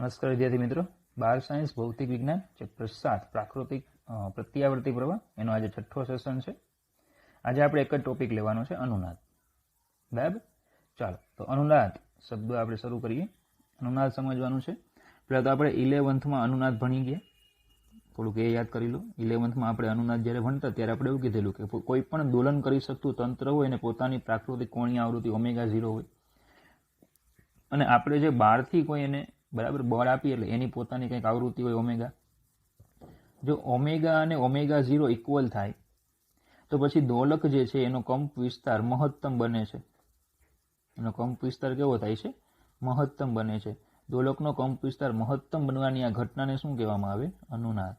નમસ્કાર વિદ્યાર્થી મિત્રો, બાર સાયન્સ ભૌતિક વિજ્ઞાન ચેપ્ટર 7 પ્રાકૃતિક પ્રત્યાવર્તી પ્રવાહ એનો આજે છઠ્ઠો સેશન છે. આજે આપણે એક જ ટોપિક લેવાનો છે, અનુનાદ. બરાબર, ચાલો તો અનુનાદ શબ્દ આપણે શરૂ કરીએ. અનુનાદ સમજવાનું છે. પહેલાં તો આપણે 11th અનુનાદ ભણી ગયા, થોડુંક એ યાદ કરી લો. 11th આપણે અનુનાદ જ્યારે ભણતા ત્યારે આપણે એવું કીધેલું કે કોઈ પણ દોલન કરી શકતું તંત્ર હોય અને પોતાની પ્રાકૃતિક કોણીય આવૃત્તિ ω0 હોય, અને આપણે જે બહારથી કોઈ એને બરાબર બળ આપીએ એટલે એની પોતાની કંઈક આવૃત્તિ હોય ઓમેગા. જો ઓમેગા અને ω0 ઇક્વલ થાય તો પછી દોલક જે છે એનો કંપ વિસ્તાર મહત્તમ બને છે. એનો કંપ વિસ્તાર કેવો થાય છે? મહત્તમ બને છે. દોલકનો કંપ વિસ્તાર મહત્તમ બનવાની આ ઘટનાને શું કહેવામાં આવે? અનુનાદ.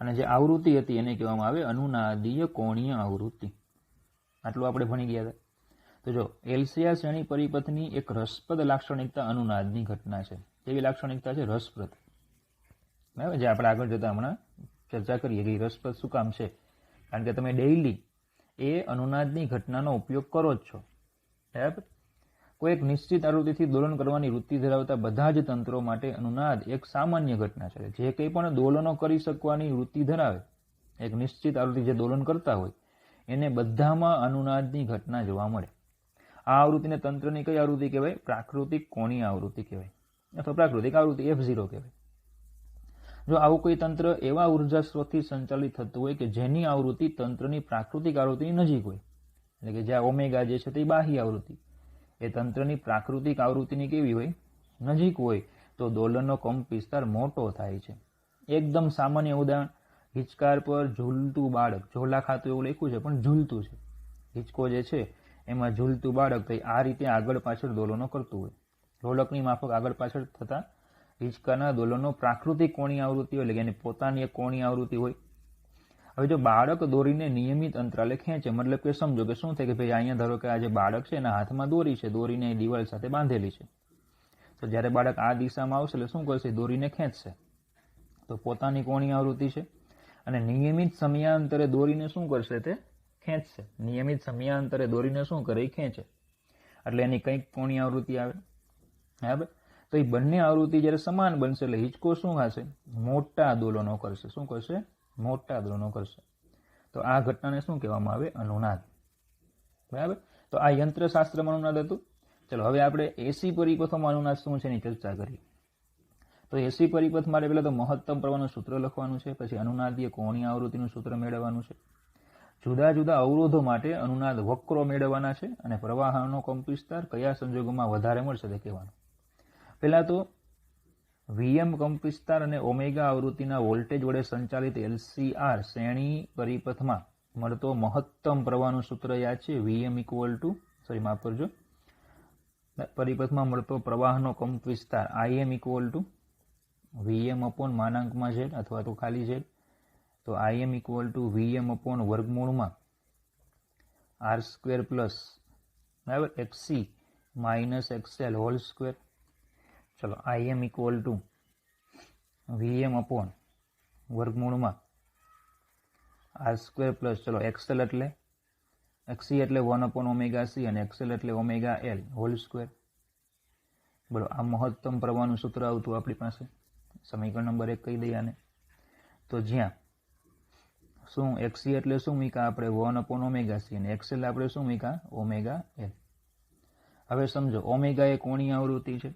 અને જે આવૃત્તિ હતી એને કહેવામાં આવે અનુનાદીય કોણીય આવૃત્તિ. આટલું આપણે ભણી ગયા હતા. તો જો એલસીઆર શ્રેણી પરિપથની એક રસપ્રદ લાક્ષણિકતા અનુનાદની ઘટના છે. કેવી લાક્ષણિકતા છે? રસપ્રદ. બરાબર, જે આપણે આગળ જતા હમણાં ચર્ચા કરીએ કે રસપ્રદ શું કામ છે? કારણ કે તમે ડેઇલી એ અનુનાદની ઘટનાનો ઉપયોગ કરો જ છો. બરાબર, કોઈ એક નિશ્ચિત આવૃત્તિથી દોલન કરવાની વૃત્તિ ધરાવતા બધા જ તંત્રો માટે અનુનાદ એક સામાન્ય ઘટના છે. જે કંઈ પણ દોલનો કરી શકવાની વૃત્તિ ધરાવે, એક નિશ્ચિત આવૃત્તિ જે દોલન કરતા હોય એને બધામાં અનુનાદની ઘટના જોવા મળે. આ આવૃત્તિને તંત્રની કઈ આવૃત્તિ કહેવાય? પ્રાકૃતિક કોણીય આવૃત્તિ કહેવાય, અથવા પ્રાકૃતિક આવૃત્તિ F0 કહેવાય. જો આવું કોઈ તંત્ર એવા ઉર્જા સ્ત્રોતથી સંચાલિત થતું હોય કે જેની આવૃત્તિ તંત્રની પ્રાકૃતિક આવૃત્તિની નજીક હોય, એટલે કે જ્યાં ઓમેગા જે છે તે બાહ્ય આવૃત્તિ એ તંત્રની પ્રાકૃતિક આવૃત્તિની કેવી હોય? નજીક હોય, તો દોલનનો કંપ વિસ્તાર મોટો થાય છે. એકદમ સામાન્ય ઉદાહરણ, હિંચકાર પર ઝૂલતું બાળક. ઝોલા ખાતું એવું લખ્યું છે પણ ઝૂલતું છે. હિંચકો જે છે એમાં ઝૂલતું બાળક આ રીતે આગળ પાછળ દોલનો કરતું હોય. ઢોલકની માફક આગળ પાછળ થતા હિંચકાના દોલનો પ્રાકૃતિક કોણીય આવૃત્તિ હોય, એટલે કે એની પોતાની એક કોણીય આવૃત્તિ હોય. હવે જો બાળક દોરીને નિયમિત અંતરાલે ખેંચે, મતલબ કે સમજો કે શું થાય કે ભાઈ અહીંયા ધારો કે આ જે બાળક છે એના હાથમાં દોરી છે, દોરીને દિવાલ સાથે બાંધેલી છે. તો જ્યારે બાળક આ દિશામાં આવશે એટલે શું કરશે? દોરીને ખેંચશે. તો પોતાની કોણીય આવૃત્તિ છે, અને નિયમિત સમયાંતરે દોરીને શું કરશે? તે ખેંચશે. નિયમિત સમયાંતરે દોરીને શું કરે? ખેંચે. એટલે એની કંઈક કોણીય આવૃત્તિ આવે. બરાબર, તો એ બંને આવૃત્તિ જ્યારે સમાન બનશે એટલે હિંચકો શું થશે? મોટા દોલનો કરશે. શું કરશે? મોટા દોલનો કરશે. તો આ ઘટનાને શું કહેવામાં આવે? અનુનાદ. બરાબર, તો આ યંત્રશાસ્ત્રમાં અનુનાદ હતું. ચલો હવે આપણે એસી પરિપથોમાં અનુનાદ શું છે એની ચર્ચા કરીએ. તો એસી પરિપથ માટે પહેલા તો મહત્તમ પ્રવાહનું સૂત્ર લખવાનું છે, પછી અનુનાદીય કોણીય આવૃત્તિનું સૂત્ર મેળવવાનું છે. જુદા જુદા અવરોધો માટે અનુનાદ વક્રો મેળવવાના છે, અને પ્રવાહનો કંપ વિસ્તાર કયા સંજોગોમાં વધારે મળશે તે કહેવાનું. પહેલા તો વીએમ કંપ વિસ્તાર અને ઓમેગા આવૃત્તિના વોલ્ટેજ વડે સંચાલિત એલસીઆર શ્રેણી પરિપથમાં મળતો મહત્તમ પ્રવાહનું સૂત્ર યાદ છે. વીએમ ઇક્વલ ટુ માફ કરજો, પરિપથમાં મળતો પ્રવાહનો કંપ વિસ્તાર IM equal to VM upon માનાંકમાં ઝેડ અથવા તો ખાલી ઝેડ. તો IM equal to VM upon વર્ગમૂળમાં આર સ્ક્વેર પ્લસ બરાબર XC minus XL whole square. ચલો IM equal to VM upon વર્ગમૂળમાં આર સ્ક્વેર પ્લસ ચલો એક્સએલ એટલે એક્સી એટલે 1 અપોન ઓમેગા સી અને એક્સએલ એટલે ઓમેગા એલ હોલ સ્ક્વેર. બરાબર, આ મહત્તમ પ્રવાહનું સૂત્ર આવતું આપણી પાસે. સમીકરણ નંબર 1 કહી દઈએ આને. તો જ્યાં શું એક્સી એટલે શું મૂક્યા આપણે? 1 અપોન ઓમેગા સી, અને એક્સએલ આપણે શું મૂક્યા? Omega L. હવે સમજો ઓમેગા એ કોણીય આવૃત્તિ છે.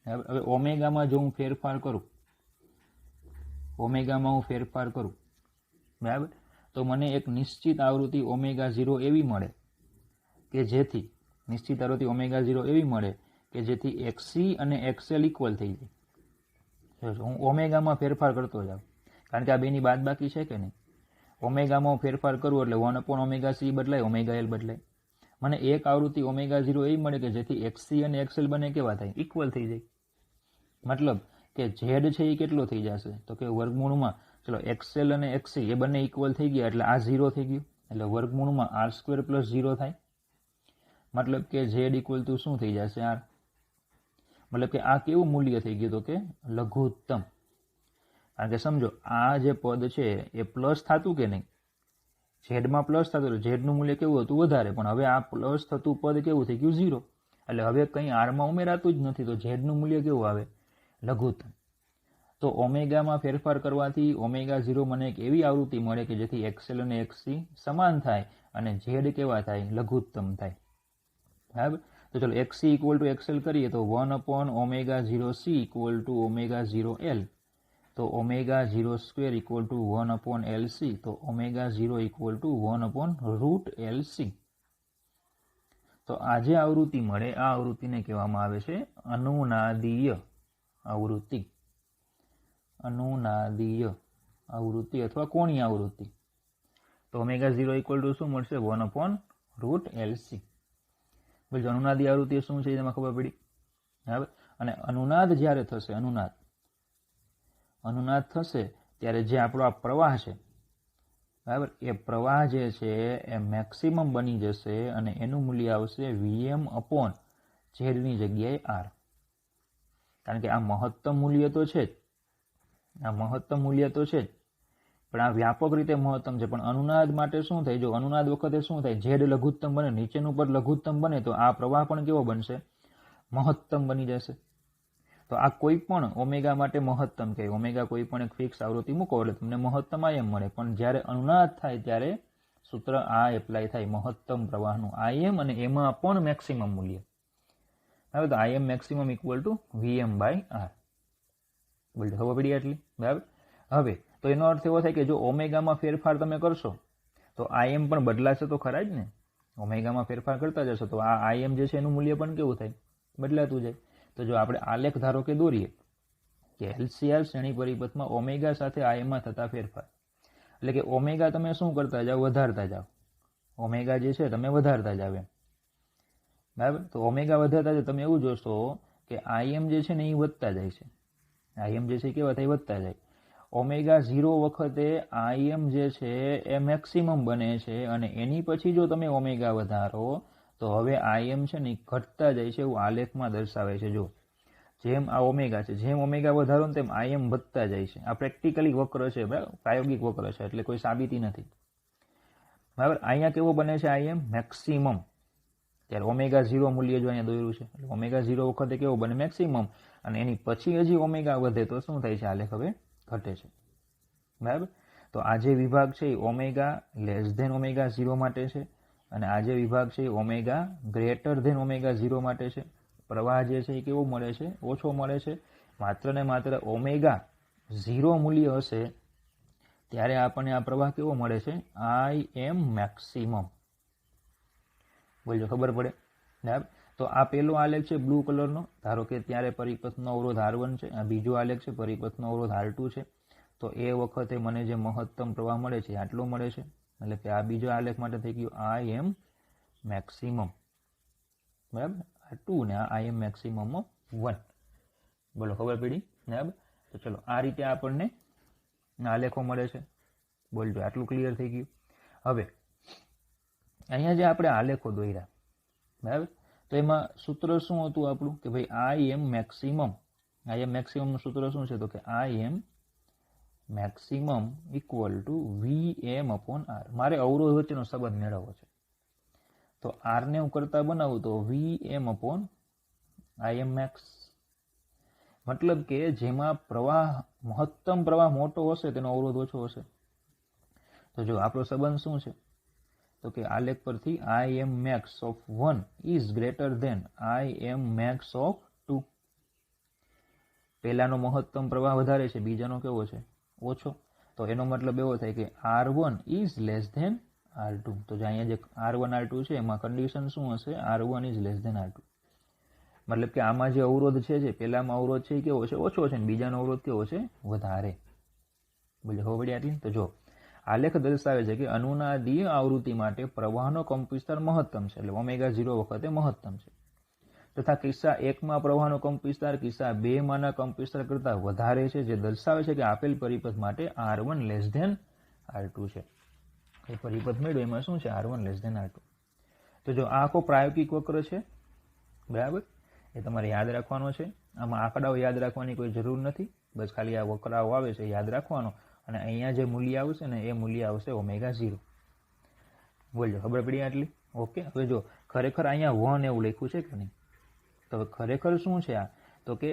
હવે ઓમેગામાં જો હું ફેરફાર કરું, બરાબર, તો મને એક નિશ્ચિત આવૃત્તિ ω0 એવી મળે કે જેથી જેથી એક્સી અને એક્સએલ ઇક્વલ થઈ જાય. હું ઓમેગામાં ફેરફાર કરતો જાઉં, કારણ કે આ બેની બાદબાકી છે કે નહીં. ઓમેગામાં ફેરફાર કરું એટલે 1 અપોન ઓમેગા સી બદલાય, ઓમેગા એલ બદલાય. મને એક આવૃત્તિ ω0 એવી મળે કે જેથી એક્સી અને એક્સએલ બંને કેવા થાય? ઇક્વલ થઈ જાય. મતલબ કે ઝેડ છે એ કેટલો થઈ જશે? તો કે વર્ગમૂળમાં ચલો એક્સએલ અને એક્સી એ બંને ઇક્વલ થઈ ગયા એટલે આ 0 થઈ ગયું, એટલે વર્ગમૂળમાં આર સ્ક્વેર પ્લસ 0 થાય. મતલબ કે ઝેડ ઇક્વલ ટુ શું થઈ જશે? આર. મતલબ કે આ કેવું મૂલ્ય થઈ ગયું? તો કે લઘુત્તમ. કારણ કે સમજો આ જે પદ છે એ પ્લસ થતું કે નહીં? ઝેડમાં પ્લસ થતું, ઝેડનું મૂલ્ય કેવું હતું? વધારે. પણ હવે આ પ્લસ થતું પદ કેવું થઈ ગયું? 0. એટલે હવે કંઈ આરમાં ઉમેરાતું જ નથી, તો ઝેડનું મૂલ્ય કેવું આવે? લઘુત્તમ. તો ઓમેગામાં ફેરફાર કરવાથી ઓમેગા 0 મને એક એવી આવૃત્તિ મળે કે જેથી એક્સએલ અને એક્સસી સમાન થાય અને ઝેડ કેવા થાય? લઘુત્તમ થાય. બરાબર. તો ચલો એક્સસી ઇક્વલ ટુ એક્સએલ કરીએ તો 1 omega 0c equal to omega 0l. તો omega 0 square equal to 1 LC. તો ઓમેગા 0 ઇક્વલ ટુ 1 √LC. તો આ જે આવૃત્તિ મળે આ આવૃત્તિને કહેવામાં આવે છે અનુનાદીય આવૃત્તિ. અનુનાદીય આવૃત્તિ અથવા કોણીય આવૃત્તિ. તો ઓમેગા 0 ઇક્વલ ટુ શું મળશે? 1 √LC. બોલો અનુનાદી આવૃત્તિ શું છે એમાં ખબર પડી? બરાબર. અને અનુનાદ જ્યારે થશે, અનુનાદ થશે ત્યારે જે આપણો આ પ્રવાહ છે, બરાબર, એ પ્રવાહ જે છે એ મેક્સિમમ બની જશે અને એનું મૂલ્ય આવશે Vm/Z ની જગ્યાએ R. કારણ કે આ મહત્તમ મૂલ્ય તો છે જ, આ મહત્તમ મૂલ્ય તો છે જ, પણ આ વ્યાપક રીતે મહત્તમ છે. પણ અનુનાદ માટે શું થાય? જો અનુનાદ વખતે શું થાય? ઝેડ લઘુત્તમ બને, નીચેનું પદ લઘુત્તમ બને તો આ પ્રવાહ પણ કેવો બનશે? મહત્તમ બની જશે. તો આ કોઈ પણ ઓમેગા માટે મહત્તમ કહે. ઓમેગા કોઈ પણ એક ફિક્સ આવૃત્તિ મૂકો એટલે તમને મહત્તમ આયમ મળે. પણ જ્યારે અનુનાદ થાય ત્યારે સૂત્ર આ એપ્લાય થાય મહત્તમ પ્રવાહનું આયમ અને એમાં પણ મેક્સિમમ મૂલ્ય. હવે તો આયમ મેક્સિમમ ઇક્વલ ટુ Vm/R. બોલ ખબર પડી આટલી? બરાબર. હવે તો એનો અર્થ એવો થાય કે જો ઓમેગામાં ફેરફાર તમે કરશો તો આયમ પણ બદલાશે તો ખરા જ ને. ઓમેગામાં ફેરફાર કરતા જશો તો આ આયમ જે છે એનું મૂલ્ય પણ કેવું થાય? બદલાતું જાય. તો જો આપણે આલેખ ધારો કે દોરીએ કે LCR શ્રેણી પરિપથમાં ઓમેગા સાથે આયમમાં થતા ફેરફાર, એટલે કે ઓમેગા તમે શું કરતા જાઓ? વધારતા જાઓ. ઓમેગા જે છે તમે વધારતા જાવ એમ. બરાબર. તો ઓમેગા વધારતા જાવ તમે એવું જોશો કે આયમ જે છે ને એ વધતા જાય છે. આયમ જે છે કેવા થાય? વધતા જાય. ઓમેગા 0 વખતે આયમ જે છે એ મેક્સિમમ બને છે અને એની પછી જો તમે ઓમેગા વધારો તો હવે આયમ છે ને ઘટતા જાય છે, એવું આલેખમાં દર્શાવે છે. જો જેમ આ ઓમેગા છે, જેમ ઓમેગા વધારો ને તેમ આયમ વધતા જાય છે. આ પ્રેક્ટિકલી વક્ર છે, બરાબર, પ્રાયોગિક વક્ર છે, એટલે કોઈ સાબિતી નથી. બરાબર. અહીંયા કેવો બને છે આયમ? મેક્સિમમ. ત્યારે ઓમેગા 0 મૂલ્ય જો અહીંયા દોર્યું છે એટલે ઓમેગા 0 વખતે કેવો બને? મેક્સિમમ. અને એની પછી હજી ઓમેગા વધે તો શું થાય છે? આલેખ હવે ઘટે છે. બરાબર. તો આ જે વિભાગ છે એ ઓમેગા લેસ ધેન ઓમેગા 0 માટે છે અને આ જે વિભાગ છે એ ઓમેગા ગ્રેટર ધેન ઓમેગા 0 માટે છે. પ્રવાહ જે છે એ કેવો મળે છે? ઓછો મળે છે. માત્ર ને માત્ર ઓમેગા 0 મૂલ્ય હશે ત્યારે આપણને આ પ્રવાહ કેવો મળે છે? Im maximum. બોલજો ખબર પડે? બરાબર. તો આ પહેલો આલેખ છે બ્લુ કલરનો. ધારો કે ત્યારે પરિપથનો અવરોધ R1 છે. આ બીજો આલેખ છે, પરિપથનો અવરોધ R2 છે. તો એ વખતે મને જે મહત્તમ પ્રવાહ મળે છે આટલો મળે છે. એટલે કે આ બીજો આલેખ માટે થઈ ગયું Im મેક્સિમમ. બરાબર. આ 2 ને આ Im મેક્સિમમ 1. બોલો ખબર પડી? બરાબર. તો ચલો આ રીતે આપણને આલેખો મળે છે. બોલજો આટલું ક્લિયર થઈ ગયું. હવે અહીંયા જે આપણે આલેખો દોર્યા, બરાબર, તો એમાં સૂત્ર શું હતું આપણું? કે ભાઈ Im મેક્સિમમ. Im મેક્સિમમનું સૂત્ર શું છે? તો કે Im maximum equal to Vm/R. મારે અવરોધ વચ્ચેનો સંબંધ મેળવવો છે. તો R ને હું કરતા બનાવું તો Vm/Im max. મતલબ કે જેમાં પ્રવાહ મહત્તમ પ્રવાહ મોટો હશે તેનો અવરોધ ઓછો હશે. તો જો આપણો સંબંધ શું છે? તો કે આલેખ પરથી Im max of 1 is greater than Im max of 2. પહેલાનો મહત્તમ પ્રવાહ વધારે છે, બીજાનો કેવો છે? ઓછો. તો એનો મતલબ એવો થાય કે R1 is less than R2. તો જે અહીંયા જે R1 R2 છે એમાં કન્ડિશન શું હશે? R1 is less than R2. મતલબ કે આમાં જે અવરોધ છે પહેલામાં અવરોધ છે એ કેવો છે? ઓછો છે. અને બીજાનો અવરોધ કેવો છે? વધારે. બોલે ખબર પડી આટલી? તો જો આલેખ દર્શાવે છે કે અનુનાદીય આવૃત્તિ માટે પ્રવાહનો કંપવિસ્તાર મહત્તમ છે, એટલે ઓમેગા 0 વખતે મહત્તમ છે. તથા કિસ્સા 1 માં પ્રવાહનો કંપવિસ્તાર કિસ્સા 2 માંના કંપવિસ્તાર કરતા વધારે છે, જે દર્શાવે છે કે આપેલ પરિપથ માટે R1 લેસ ધેન R2 છે. એ પરિપથ મેળવ્યો એમાં શું છે? R1 less than R2. તો જો આ આખો પ્રાયોગિક વક્ર છે, બરાબર, એ તમારે યાદ રાખવાનો છે. આમાં આંકડાઓ યાદ રાખવાની કોઈ જરૂર નથી. બસ ખાલી આ વક્રાઓ આવે છે યાદ રાખવાનો અને અહીંયા જે મૂલ્ય આવશે ને એ મૂલ્ય આવશે ઓમેગા 0. બોલજો ખબર પડી આટલી? ઓકે. હવે જો ખરેખર અહીંયા 1 એવું લખ્યું છે કે નહીં? તો ખરેખર શું છે આ? તો કે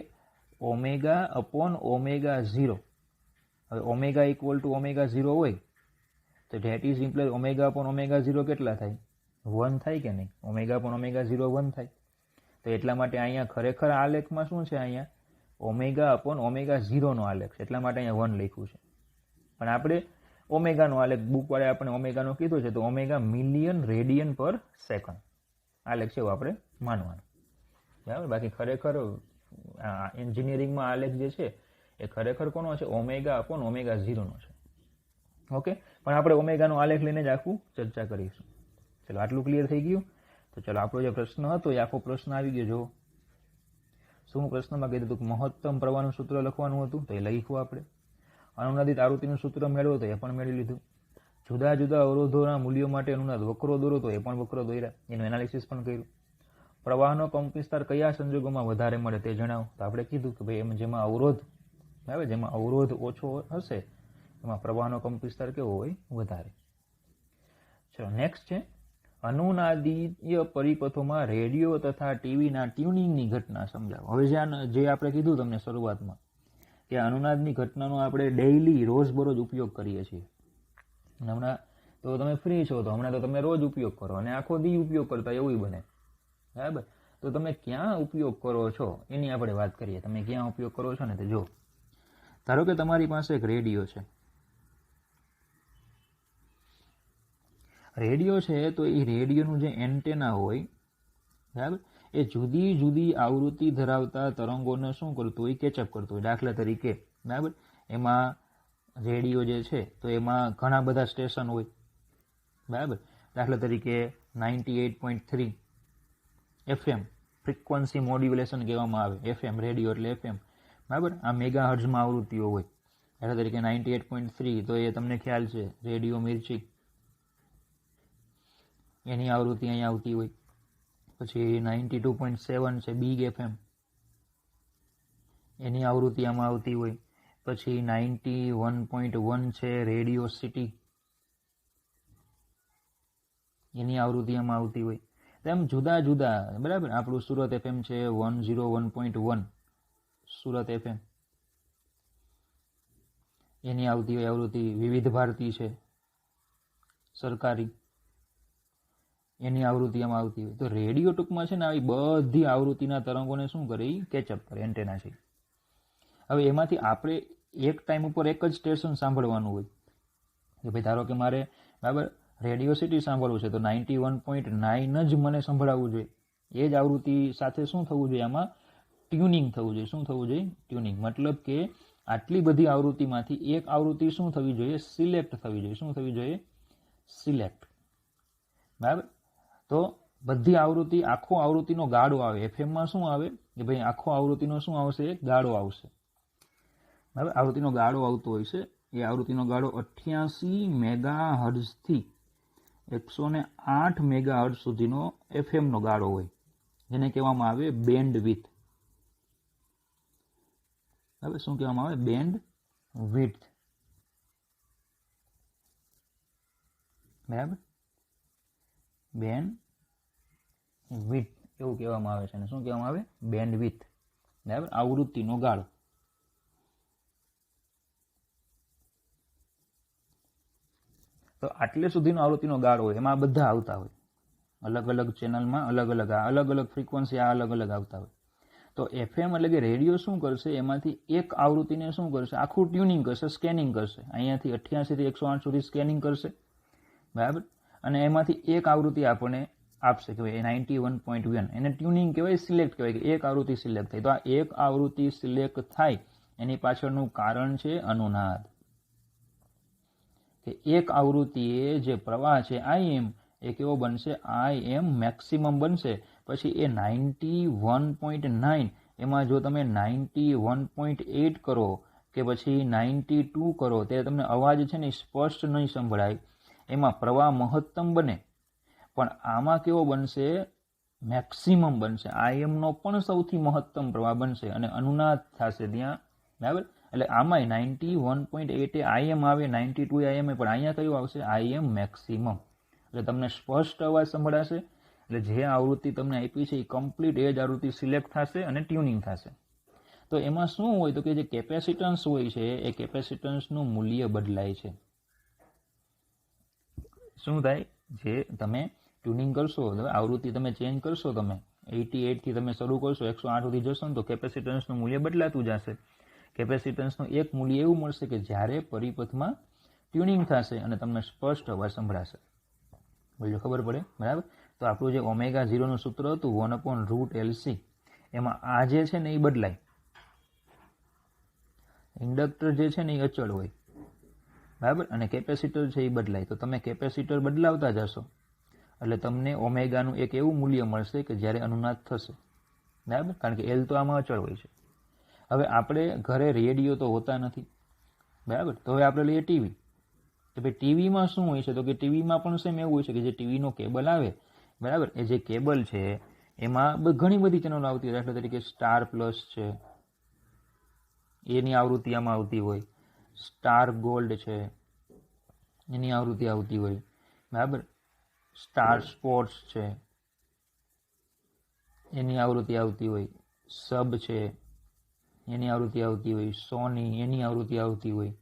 ઓમેગા અપોન ઓમેગા 0. હવે ઓમેગા ઇક્વલ ટુ ઓમેગા 0 હોય તો that is imply omega upon omega 0 કેટલા થાય? 1 થાય કે નહીં? ઓમેગા અપોન ઓમેગા 0 1 થાય. તો એટલા માટે અહીંયા ખરેખર આલેખમાં શું છે? અહીંયા ઓમેગા અપોન ઓમેગા 0નો આલેખ છે, એટલા માટે અહીંયા 1 લખ્યું છે. પણ આપણે ઓમેગાનો આલેખ બુકવાળે આપણે ઓમેગાનો કીધું છે, તો ઓમેગા મિલિયન રેડિયન પર સેકન્ડ આલેખ છે એવું આપણે માનવાનું. બરાબર. બાકી ખરેખર એન્જિનિયરિંગમાં આલેખ જે છે એ ખરેખર કોનો છે? ઓમેગા અપોન ઓમેગા 0નો છે. ઓકે, પણ આપણે ઓમેગાનો આલેખ લઈને જ આખું ચર્ચા કરીશું. ચલો, આટલું ક્લિયર થઈ ગયું. તો ચલો, આપણો જે પ્રશ્ન હતો એ આખો પ્રશ્ન આવી ગયો. જો શું પ્રશ્નમાં કીધું હતું? મહત્તમ પ્રવાહનું સૂત્ર લખવાનું હતું, તો એ લખ્યું આપણે. અનુનાદિત આવૃત્તિનું સૂત્ર મેળવો તો એ પણ મેળવી લીધું. જુદા જુદા અવરોધોના મૂલ્યો માટે અનુનાદ વક્રો દોરો તો એ પણ વક્રો દોર્યા, એનું એનાલિસિસ પણ કર્યું. પ્રવાહનો કંપનવિસ્તાર કયા સંજોગોમાં વધારે મળે તે જણાવો. તો આપણે કીધું કે ભાઈ એમ જેમાં અવરોધ બરાબર, જેમાં અવરોધ ઓછો હશે એમાં પ્રવાહનો કંપનવિસ્તાર કેવો હોય? વધારે. ચલો, નેક્સ્ટ છે અનુનાદીય પરિપથોમાં રેડિયો તથા ટીવીના ટ્યુનિંગની ઘટના સમજાવો. હવે જે આપણે કીધું તમને શરૂઆતમાં કે અનુનાદની ઘટનાનો આપણે ડેઇલી રોજબરોજ ઉપયોગ કરીએ છીએ. હમણાં તો તમે ફ્રી છો તો હમણાં તો તમે રોજ ઉપયોગ કરો અને આખો દી ઉપયોગ કરતા એવું બને. બરાબર. તો તમે ક્યાં ઉપયોગ કરો છો એની આપણે વાત કરીએ. તમે ક્યાં ઉપયોગ કરો છો ને તે જો. ધારો કે તમારી પાસે એક રેડિયો છે. રેડિયો છે તો એ રેડિયોનું જે એન્ટેના હોય બરાબર, એ જુદી જુદી આવૃત્તિ ધરાવતા તરંગોને શું કરતું હોય? કેચઅપ કરતું હોય. દાખલા તરીકે બરાબર, એમાં રેડિયો જે છે તો એમાં ઘણા બધા સ્ટેશન હોય બરાબર. દાખલા તરીકે 98.3 FM ફ્રીક્વન્સી મોડ્યુલેશન કહેવામાં આવે. FM રેડિયો એટલે FM બરાબર. આ મેગા હર્ટ્ઝમાં આવૃત્તિઓ હોય. દાખલા તરીકે 98.3 તો એ તમને ખ્યાલ છે રેડિયો મિર્ચી, એની આવૃત્તિ અહીંયા આવતી હોય. પછી 92.7 છે બિગ FM, એની આવૃત્તિ આમાં આવતી હોય. પછી 91.1 છે રેડિયો સિટી, એની આવૃત્તિ આમાં આવતી હોય. તેમ જુદા જુદા બરાબર. આપણું સુરત FM છે 101.1 સુરત FM, એની આવતી હોય આવૃત્તિ. વિવિધ ભારતી છે સરકારી, એની આવૃત્તિ આમાં આવતી હોય. તો રેડિયો ટૂંકમાં છે ને આવી બધી આવૃત્તિના તરંગોને શું કરે? કેચઅપ કરે, એન્ટેના છે. હવે એમાંથી આપણે એક ટાઈમ ઉપર એક જ સ્ટેશન સાંભળવાનું હોય કે ભાઈ ધારો કે મારે બરાબર રેડિયો સિટી સાંભળવું છે તો 91.9 જ મને સંભળાવવું જોઈએ. એ જ આવૃત્તિ સાથે શું થવું જોઈએ? આમાં ટ્યુનિંગ થવું જોઈએ. શું થવું જોઈએ? ટ્યુનિંગ. મતલબ કે આટલી બધી આવૃત્તિમાંથી એક આવૃત્તિ શું થવી જોઈએ? સિલેક્ટ થવી જોઈએ. શું થવી જોઈએ? સિલેક્ટ. બરાબર. તો બધી આવૃત્તિ, આખો આવૃત્તિનો ગાળો આવે. એફએમમાં શું આવે કે ભાઈ આખો આવૃત્તિનો શું આવશે? ગાળો આવશે. બરાબર. આવૃત્તિનો ગાળો આવતો હોય છે. એ આવૃત્તિનો ગાળો 88 મેગા હર્ટ્ઝથી 108 મેગા હર્ટ્ઝ સુધીનો એફએમનો ગાળો હોય, જેને કહેવામાં આવે બેન્ડ વિડ્થ. બરાબર. શું કહેવામાં આવે? Band width. બરાબર. બેન્ડ વિડ્થ એવું કહેવામાં આવે છે. અને શું કહેવામાં આવે? Band width. બરાબર. આવૃત્તિનો ગાળો. તો આટલે સુધીનો આવૃત્તિનો ગાળો હોય, એમાં બધા આવતા હોય. અલગ અલગ ચેનલમાં અલગ અલગ ફ્રીક્વન્સી અલગ અલગ આવતા હોય. તો એફએમ એટલે કે રેડિયો શું કરશે? એમાંથી એક આવૃત્તિને શું કરશે? આખું ટ્યુનિંગ કરશે, સ્કેનિંગ કરશે. અહીંયાથી 88 થી 108 સુધી સ્કેનિંગ કરશે. બરાબર. અને એમાંથી એક આવૃત્તિ આપણને આપશે કે ભાઈ 91.1. એને ટ્યુનિંગ કહેવાય, સિલેક્ટ કહેવાય કે એક આવૃત્તિ સિલેક્ટ થઈ. તો આ એક આવૃત્તિ સિલેક્ટ થાય એની પાછળનું કારણ છે અનુનાદ. કે એક આવૃત્તિએ જે પ્રવાહ છે IM એ કેવો બનશે? IM મેક્સિમમ બનશે. પછી એ 91.9 એમાં જો તમે 91.8 કરો કે પછી 92 કરો તે તમને અવાજ છે ને સ્પષ્ટ નહીં સંભળાય. એમાં પ્રવાહ મહત્તમ બને, પણ આમાં કેવો બનશે? મેક્સિમમ બનશે. IMનો પણ સૌથી મહત્તમ પ્રવાહ બનશે અને અનુનાદ થશે ત્યાં. બરાબર. એટલે આમાંય 91.8 IM આવે, 92 IM પણ અહીંયા કયું આવશે? IM maximum. એટલે તમને સ્પષ્ટ અવાજ સંભળાશે. એટલે જે આવૃત્તિ તમને આપી છે એ કમ્પ્લીટ એ જ આવૃત્તિ સિલેક્ટ થશે અને ટ્યુનિંગ થશે. તો એમાં શું હોય તો કે જે કેપેસિટન્સ હોય છે એ કેપેસિટન્સનું મૂલ્ય બદલાય છે. શું થાય, જે તમે ટ્યુનિંગ કરશો, આવૃત્તિ તમે ચેન્જ કરશો, તમે 88 થી તમે શરૂ કરશો 108 સુધી જશો ને તો કેપેસિટન્સનું મૂલ્ય બદલાતું જશે. કેપેસિટન્સનું એક મૂલ્ય એવું મળશે કે જ્યારે પરિપથમાં ટ્યુનિંગ થશે અને તમને સ્પષ્ટ અવાજ સંભળાશે. બોલો, ખબર પડે? બરાબર. તો આપણું જે ω0 નું સૂત્ર હતું 1/√LC, એમાં આ જે છે ને એ બદલાય. ઇન્ડક્ટર જે છે ને એ અચળ હોય, બરાબર, અને કેપેસિટર છે એ બદલાય. તો તમે કેપેસિટર બદલાવતા જશો એટલે તમને ઓમેગાનું એક એવું મૂલ્ય મળશે કે જ્યારે અનુનાદ થશે, બરાબર, કારણ કે એલ તો આમાં અચળ હોય છે. હવે આપણે ઘરે રેડિયો તો હોતા નથી, બરાબર, તો હવે આપણે લઈએ ટીવી. તો ભાઈ ટીવીમાં શું હોય છે તો કે ટીવીમાં પણ સેમ એવું હોય છે કે જે ટીવીનો કેબલ આવે, બરાબર, એ જે કેબલ છે એમાં ઘણી બધી ચેનલો આવતી હોય. દાખલા તરીકે સ્ટાર પ્લસ છે, એની આવૃત્તિ આમાં આવતી હોય. સ્ટાર ગોલ્ડ છે, એની આવૃત્તિ આવતી હોય, બરાબર. સ્ટાર સ્પોર્ટ્સ છે, એની આવૃત્તિ આવતી હોય. સબ છે, એની આવૃત્તિ આવતી હોય. સોની, એની આવૃત્તિ આવતી હોય.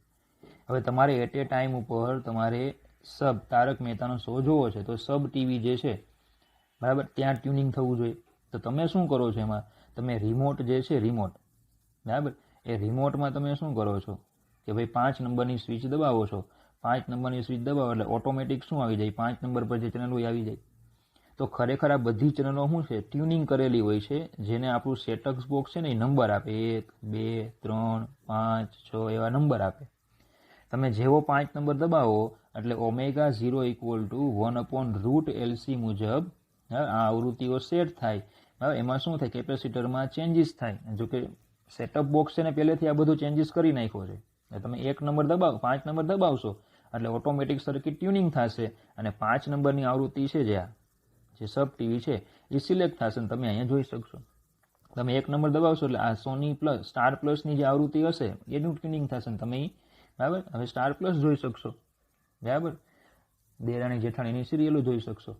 હવે તમારે એટ એ ટાઈમ ઉપર તમારે સબ તારક મહેતાનો શો જોવો છે તો સબ ટીવી જે છે, બરાબર, ત્યાં ટ્યુનિંગ થવું જોઈએ. તો તમે શું કરો છો એમાં, તમે રિમોટ જે છે, રિમોટ, બરાબર, એ રિમોટમાં તમે શું કરો છો કે ભાઈ 5 નંબરની સ્વિચ દબાવો છો. 5 નંબરની સ્વિચ દબાવો એટલે ઓટોમેટિક શું આવી જાય, 5 નંબર પર જે ચેનલ હોય આવી જાય. તો ખરેખર આ બધી ચેનલો શું છે, ટ્યુનિંગ કરેલી હોય છે, જેને આપણું સેટઅપ બોક્સ છે ને એ નંબર આપે, 1, 2, 3, 5, 6 એવા નંબર આપે. તમે જેવો 5 નંબર દબાવો એટલે ω0 = 1/√LC મુજબ આ આવૃત્તિઓ સેટ થાય. બરાબર, એમાં શું થાય, કેપેસિટરમાં ચેન્જીસ થાય. જો કે સેટઅપ બોક્સ છે ને પહેલેથી આ બધું ચેન્જીસ કરી નાખ્યો છે. તમે 1 નંબર દબાવો, 5 નંબર દબાવશો એટલે ઓટોમેટિક સર્કિટ ટ્યુનિંગ થશે અને 5 નંબરની આવૃત્તિ છે જે સબ ટીવી છે એ સિલેક્ટ થશે અને તમે અહીંયા જોઈ શકશો. તમે 1 નંબર દબાવશો એટલે આ સોની પ્લસ, સ્ટાર પ્લસની જે આવૃત્તિ હશે એનું ટ્યુનિંગ થશે ને તમે, બરાબર, હવે સ્ટાર પ્લસ જોઈ શકશો, બરાબર, દેરાણી જેઠાણીની સિરિયલો જોઈ શકશો.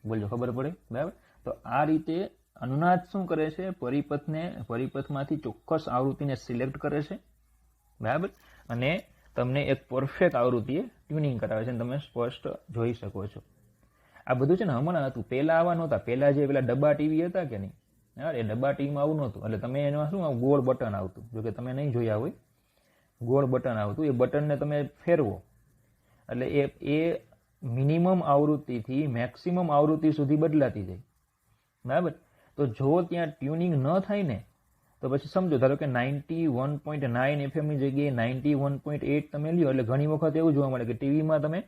બોલો, ખબર પડે? બરાબર. તો આ રીતે અનુનાદ શું કરે છે, પરિપથમાંથી ચોક્કસ આવૃત્તિને સિલેક્ટ કરે છે, બરાબર, અને તમને એક પરફેક્ટ આવૃત્તિએ ટ્યુનિંગ કરાવે છે અને તમે સ્પષ્ટ જોઈ શકો છો. આ બધું છે ને હમણાં હતું, પહેલા આવા નહોતા. પહેલા જે પેલા ડબ્બા ટીવી હતા કે નહીં, એ ડબ્બા ટીવીમાં આવું નહોતું. એટલે તમે એમાં શું ગોળ બટન આવતું, જો કે તમે નહીં જોયા હોય, ગોળ બટન આવતું. એ બટનને તમે ફેરવો એટલે એ મિનિમમ આવૃત્તિથી મેક્સિમમ આવૃત્તિ સુધી બદલાતી જાય, બરાબર. તો જો ત્યાં ટ્યુનિંગ ન થાય ને તો પછી સમજો, ધારો કે 91.9 FM ની જગ્યાએ 91.8 તમે લ્યો એટલે ઘણી વખત એવું જોવા મળે કે ટીવીમાં તમે,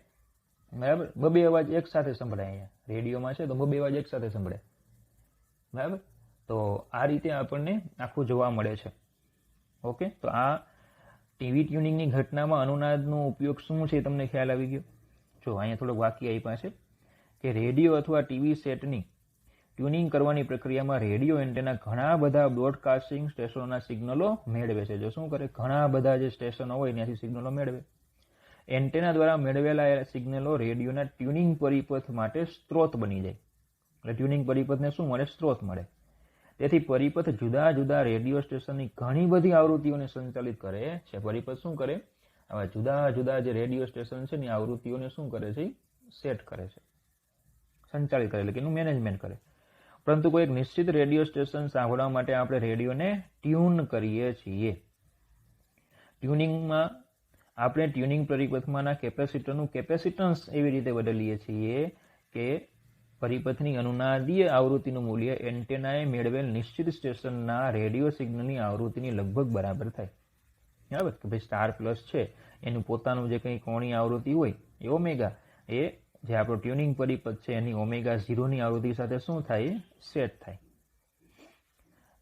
બરાબર, બબે અવાજ એક સાથે સંભળાય. અહીંયા રેડિયોમાં છે તો બબે અવાજ એક સાથે સંભળાય, બરાબર. તો આ રીતે આપણને આખું જોવા મળે છે. ઓકે, તો આ ટીવી ટ્યુનિંગની ઘટનામાં અનુનાદનો ઉપયોગ શું છે તમને ખ્યાલ આવી ગયો? જો અહીંયા થોડોક વાક્ય આપ્યા છે કે રેડિયો અથવા ટીવી સેટની ટ્યુનિંગ કરવાની પ્રક્રિયામાં રેડિયો એન્ટેના ઘણા બધા બ્રોડકાસ્ટિંગ સ્ટેશનોના સિગ્નલો મેળવે છે. જો શું કરે, ઘણા બધા જે સ્ટેશનો હોય ત્યાંથી સિગ્નલો મેળવે. એન્ટેના દ્વારા મેળવેલા સિગ્નલો રેડિયોના ટ્યુનિંગ પરિપથ માટે સ્ત્રોત બની જાય. એટલે ટ્યુનિંગ પરિપથને શું મળે, સ્ત્રોત મળે. તેથી પરિપથ જુદા જુદા રેડિયો સ્ટેશનની ઘણી બધી આવૃત્તિઓને સંચાલિત કરે છે. પરિપથ શું કરે, હવે જુદા જુદા જે રેડિયો સ્ટેશન છે ને આવૃત્તિઓને શું કરે છે, સેટ કરે છે, સંચાલિત કરે, એટલે કે એનું મેનેજમેન્ટ કરે. પરંતુ કોઈ એક નિશ્ચિત રેડિયો સ્ટેશન સાંભળવા માટે આપણે રેડિયોને ટ્યુન કરીએ છીએ. ટ્યુનિંગમાં આપણે ટ્યુનિંગ પરિપથમાંના કેપેસિટરનું કેપેસિટન્સ એવી રીતે બદલીએ છીએ કે પરિપથની અનુનાદીય આવૃત્તિનું મૂલ્ય એન્ટેનાએ મેળવેલ નિશ્ચિત સ્ટેશનના રેડિયો સિગ્નલની આવૃત્તિની લગભગ બરાબર થાય, બરાબર. કે ભાઈ સ્ટાર પ્લસ છે એનું પોતાનું જે કંઈ કોણીય આવૃત્તિ હોય એ ઓમેગા, એ જે આપણો ટ્યુનિંગ પરિપથ છે એની ω0ની આવૃત્તિ સાથે શું થાય, સેટ થાય.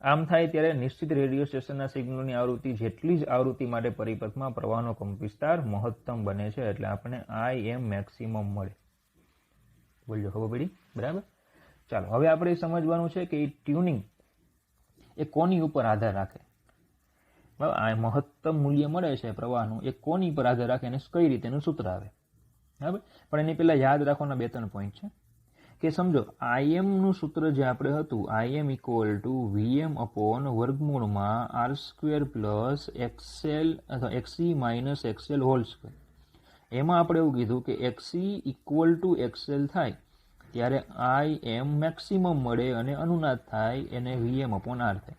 આમ થાય ત્યારે નિશ્ચિત રેડિયો સ્ટેશનના સિગ્નલની આવૃત્તિ જેટલી જ આવૃત્તિ માટે પરિપથમાં પ્રવાહનો કંપવિસ્તાર મહત્તમ બને છે. એટલે આપણને IM મેક્સિમમ મળે. બોલજો, ખબર પડી? બરાબર. ચાલો, હવે આપણે સમજવાનું છે કે ટ્યુનિંગ એ કોની ઉપર આધાર રાખે, બરાબર. આ મહત્તમ મૂલ્ય મળે છે પ્રવાહનું, એ કોની પર આધાર રાખે અને કઈ રીતે એનું સૂત્ર આવે, બરાબર. પણ એની પહેલા યાદ રાખવાના 2-3 પોઈન્ટ છે કે સમજો આઈએમનું સૂત્ર જે આપણે હતું, IM equal to VM upon વર્ગમૂળમાં આર સ્ક્વેર પ્લસ એક્સએલ અથવા એક્સી માઇનસ એક્સએલ હોલ સ્ક્વેર. એમાં આપણે એવું કીધું કે એક્સી ઇક્વલ ટુ એક્સએલ થાય ત્યારે આઈ એમ મેક્સિમમ મળે અને અનુનાદ થાય એને વીએમ અપોન આર થાય.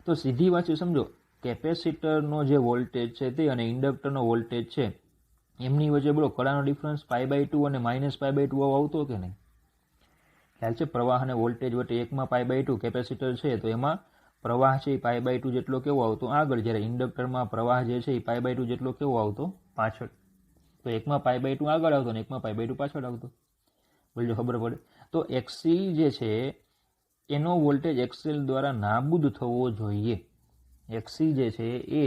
તો સીધી વાત છે, સમજો કેપેસિટરનો જે વોલ્ટેજ છે તે અને ઇન્ડક્ટરનો વોલ્ટેજ છે એમની વચ્ચે બોલો કડાનો ડિફરન્સ π/2 અને -π/2 આવતો કે નહીં? ખ્યાલ છે? પ્રવાહ અને વોલ્ટેજ વચ્ચે એકમાં π/2 કેપેસિટર છે તો એમાં પ્રવાહ છે એ π/2 જેટલો કેવો આવતો આગળ, જ્યારે ઇન્ડક્ટરમાં પ્રવાહ જે છે એ π/2 જેટલો કેવો આવતો પાછળ. તો એકમાં π/2 આગળ આવતો ને એકમાં π/2 પાછળ આવતો. બોલજો ખબર પડે. તો એક્સી જે છે એનો વોલ્ટેજ એક્સએલ દ્વારા નાબૂદ થવો જોઈએ. એક્સી જે છે એ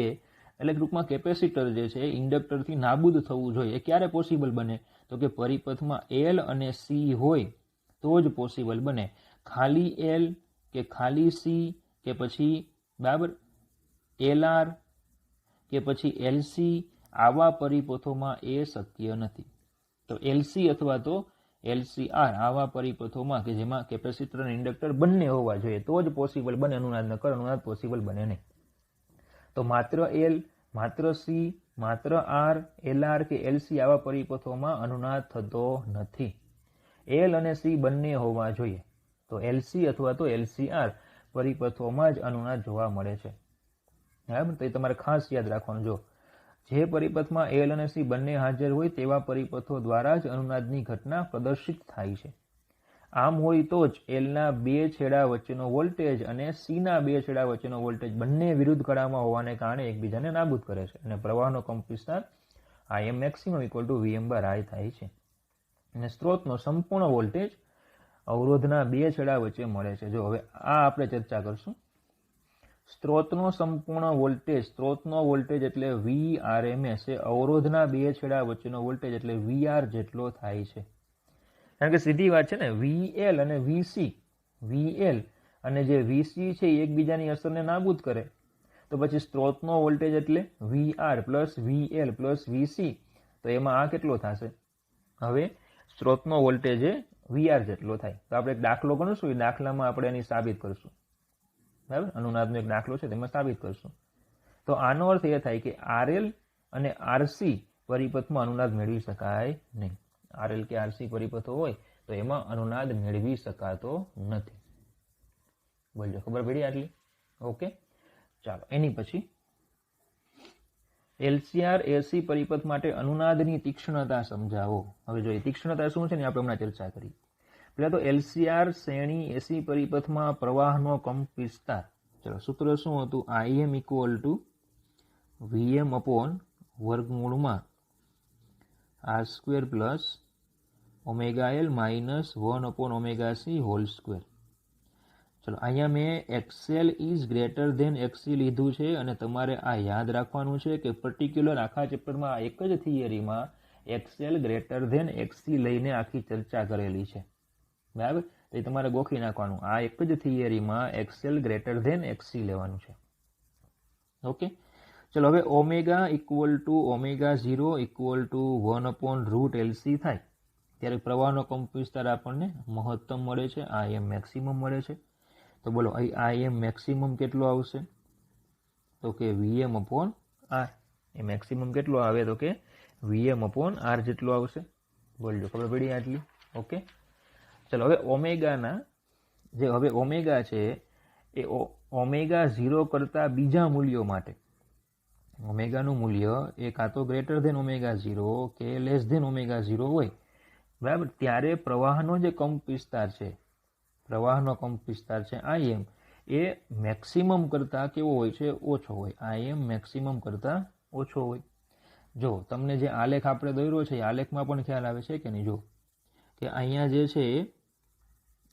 એટલે ટૂંકમાં કેપેસિટર જે છે ઇન્ડક્ટરથી નાબૂદ થવું જોઈએ. એ ક્યારે પોસિબલ બને? તો કે પરિપથમાં એલ અને સી હોય તો જ પોસિબલ બને. ખાલી એલ કે ખાલી સી કે પછી બરાબર એલઆર કે પછી એલસી આવા પરિપથોમાં એ શક્ય નથી. તો એલસી અથવા તો એલસીઆર આવા પરિપથોમાં કે જેમાં કેપેસિટર અને ઇન્ડક્ટર બંને હોવા જોઈએ તો જ પોસિબલ બને અનુનાદ, નકર અનુનાદ પોસિબલ બને નહીં. તો માત્ર એલ, માત્ર સી, માત્ર આર, એલઆર કે એલસી આવા પરિપથોમાં અનુનાદ થતો નથી. એલ અને સી બંને હોવા જોઈએ. તો એલસી અથવા તો એલસીઆર પરિપથોમાં જ અનુનાદ જોવા મળે છે. બરાબર? તો એ તમારે ખાસ યાદ રાખવાનું. જો જે પરિપથમાં એલ અને સી બંને હાજર હોય તેવા પરિપથો દ્વારા જ અનુનાદની ઘટના પ્રદર્શિત થાય છે. આમ હોય તો જ એલના બે છેડા વચ્ચેનો વોલ્ટેજ અને સીના બે છેડા વચ્ચેનો વોલ્ટેજ બંને વિરુદ્ધ કળામાં હોવાને કારણે એકબીજાને નાબૂદ કરે છે અને પ્રવાહનો કંપવિસ્તાર આઈએમ મેક્સિમમ ઇક્વલ ટુ વીએમ/આઈ થાય છે. અને સ્ત્રોતનો સંપૂર્ણ વોલ્ટેજ અવરોધના બે છેડા વચ્ચે મળે છે. જો હવે આ આપણે ચર્ચા કરશું. સ્ત્રોતનો સંપૂર્ણ વોલ્ટેજ, સ્ત્રોતનો વોલ્ટેજ એટલે VRMS એ અવરોધના બે છેડા વચ્ચેનો વોલ્ટેજ એટલે VR જેટલો થાય છે. કારણ કે સીધી વાત છે ને, VL અને VC, VL અને જે VC છે એ એકબીજાની અસરને નાબૂદ કરે. તો પછી સ્ત્રોતનો વોલ્ટેજ એટલે VR plus VL plus VC, તો એમાં આ કેટલો થશે? હવે સ્ત્રોતનો વોલ્ટેજ એ VR જેટલો થાય. તો આપણે એક દાખલો ગણીશું, એ દાખલામાં આપણે એની સાબિત કરશું. બરાબર? અનુનાદનો એક દાખલો છે તેમાં સાબિત કરશું. તો આનો અર્થ એ થાય કે RL અને RC પરિપથમાં અનુનાદ મેળવી શકાય નહીં. RL કે RC પરિપથો હોય તો એમાં અનુનાદ મેળવી શકાતો નથી. બોલજો ખબર પડી આટલી? ઓકે, ચાલો એની પછી એલસીઆર એસી પરિપથ માટે અનુનાદની તીક્ષ્ણતા સમજાવો. હવે જોઈએ તીક્ષ્ણતા શું છે ને આપણે હમણાં ચર્ચા કરી. પહેલા તો એલસીઆર શ્રેણી એસી પરિપથમાં પ્રવાહનો કંપ વિસ્તાર. ચલો સૂત્ર શું હતું? IM equal to VM upon વર્ગમૂળમાં R square plus omega L minus 1 upon omega C whole square. ચલો અહીંયા મેં XL is greater than XC લીધું છે અને તમારે આ યાદ રાખવાનું છે કે પર્ટિક્યુલર આખા ચેપ્ટરમાં એક જ થિયરીમાં એક્સએલ ગ્રેટર ધેન એક્સી લઈને આખી ચર્ચા કરેલી છે. બરાબર? તો એ તમારે ગોખી નાખવાનું. આ એક જ થિયરીમાં એક્સએલ ગ્રેટર ધેન એક્સી લેવાનું છે. ઓકે, ચલો હવે omega equal to omega 0 equal to 1 upon root LC થાય ત્યારે પ્રવાહનો કંપ વિસ્તાર આપણને મહત્તમ મળે છે, આઈએમ મેક્સિમમ મળે છે. તો બોલો અહીં આઈએમ મેક્સિમમ કેટલો આવશે? તો કે વીએમ અપોન આર. એ મેક્સિમમ કેટલો આવે? તો કે વીએમ અપોન આર જેટલો આવશે. બોલજો ખબર પડી આટલી? ઓકે, ચલો હવે ઓમેગાના જે હવે ઓમેગા છે એ ઓમેગા 0 કરતા બીજા મૂલ્યો માટે ઓમેગાનું મૂલ્ય એ કાં તો ગ્રેટર ધેન ઓમેગા 0 કે લેસ ધેન ઓમેગા 0 હોય. બરાબર? ત્યારે પ્રવાહનો જે કંપ વિસ્તાર છે, પ્રવાહનો કંપ વિસ્તાર છે આઈએમ, એ મેક્સિમમ કરતાં કેવો હોય છે? ઓછો હોય. આઈએમ મેક્સિમમ કરતાં ઓછો હોય. જો તમને જે આલેખ આપણે દોર્યો છે એ આલેખમાં પણ ખ્યાલ આવે છે કે નહીં? જો કે અહીંયા જે છે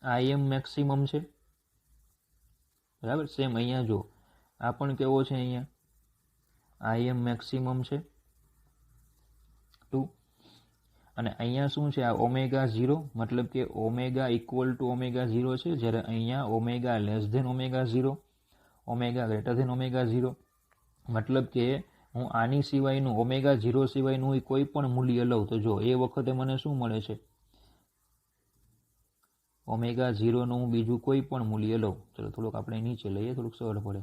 આઈએમ મેક્સિમમ છે. બરાબર? સેમ અહીંયા જો આ પણ કેવો છે? અહીંયા આઈએમ મેક્સિમમ છે 2 અને અહીંયા શું છે? આ ઓમેગા 0 મતલબ કે ઓમેગા ઇક્વલ ટુ ઓમેગા 0 છે, જ્યારે અહીંયા omega less than omega 0, omega greater than omega 0. મતલબ કે હું આની સિવાયનું ઓમેગા 0 સિવાયનું કોઈ પણ મૂલ્ય લઉં તો જો એ વખતે મને શું મળે છે? ઓમેગા 0નું હું બીજું કોઈ પણ મૂલ્ય લઉં, ચલો થોડુંક આપણે નીચે લઈએ, થોડુંક સરળ પડે.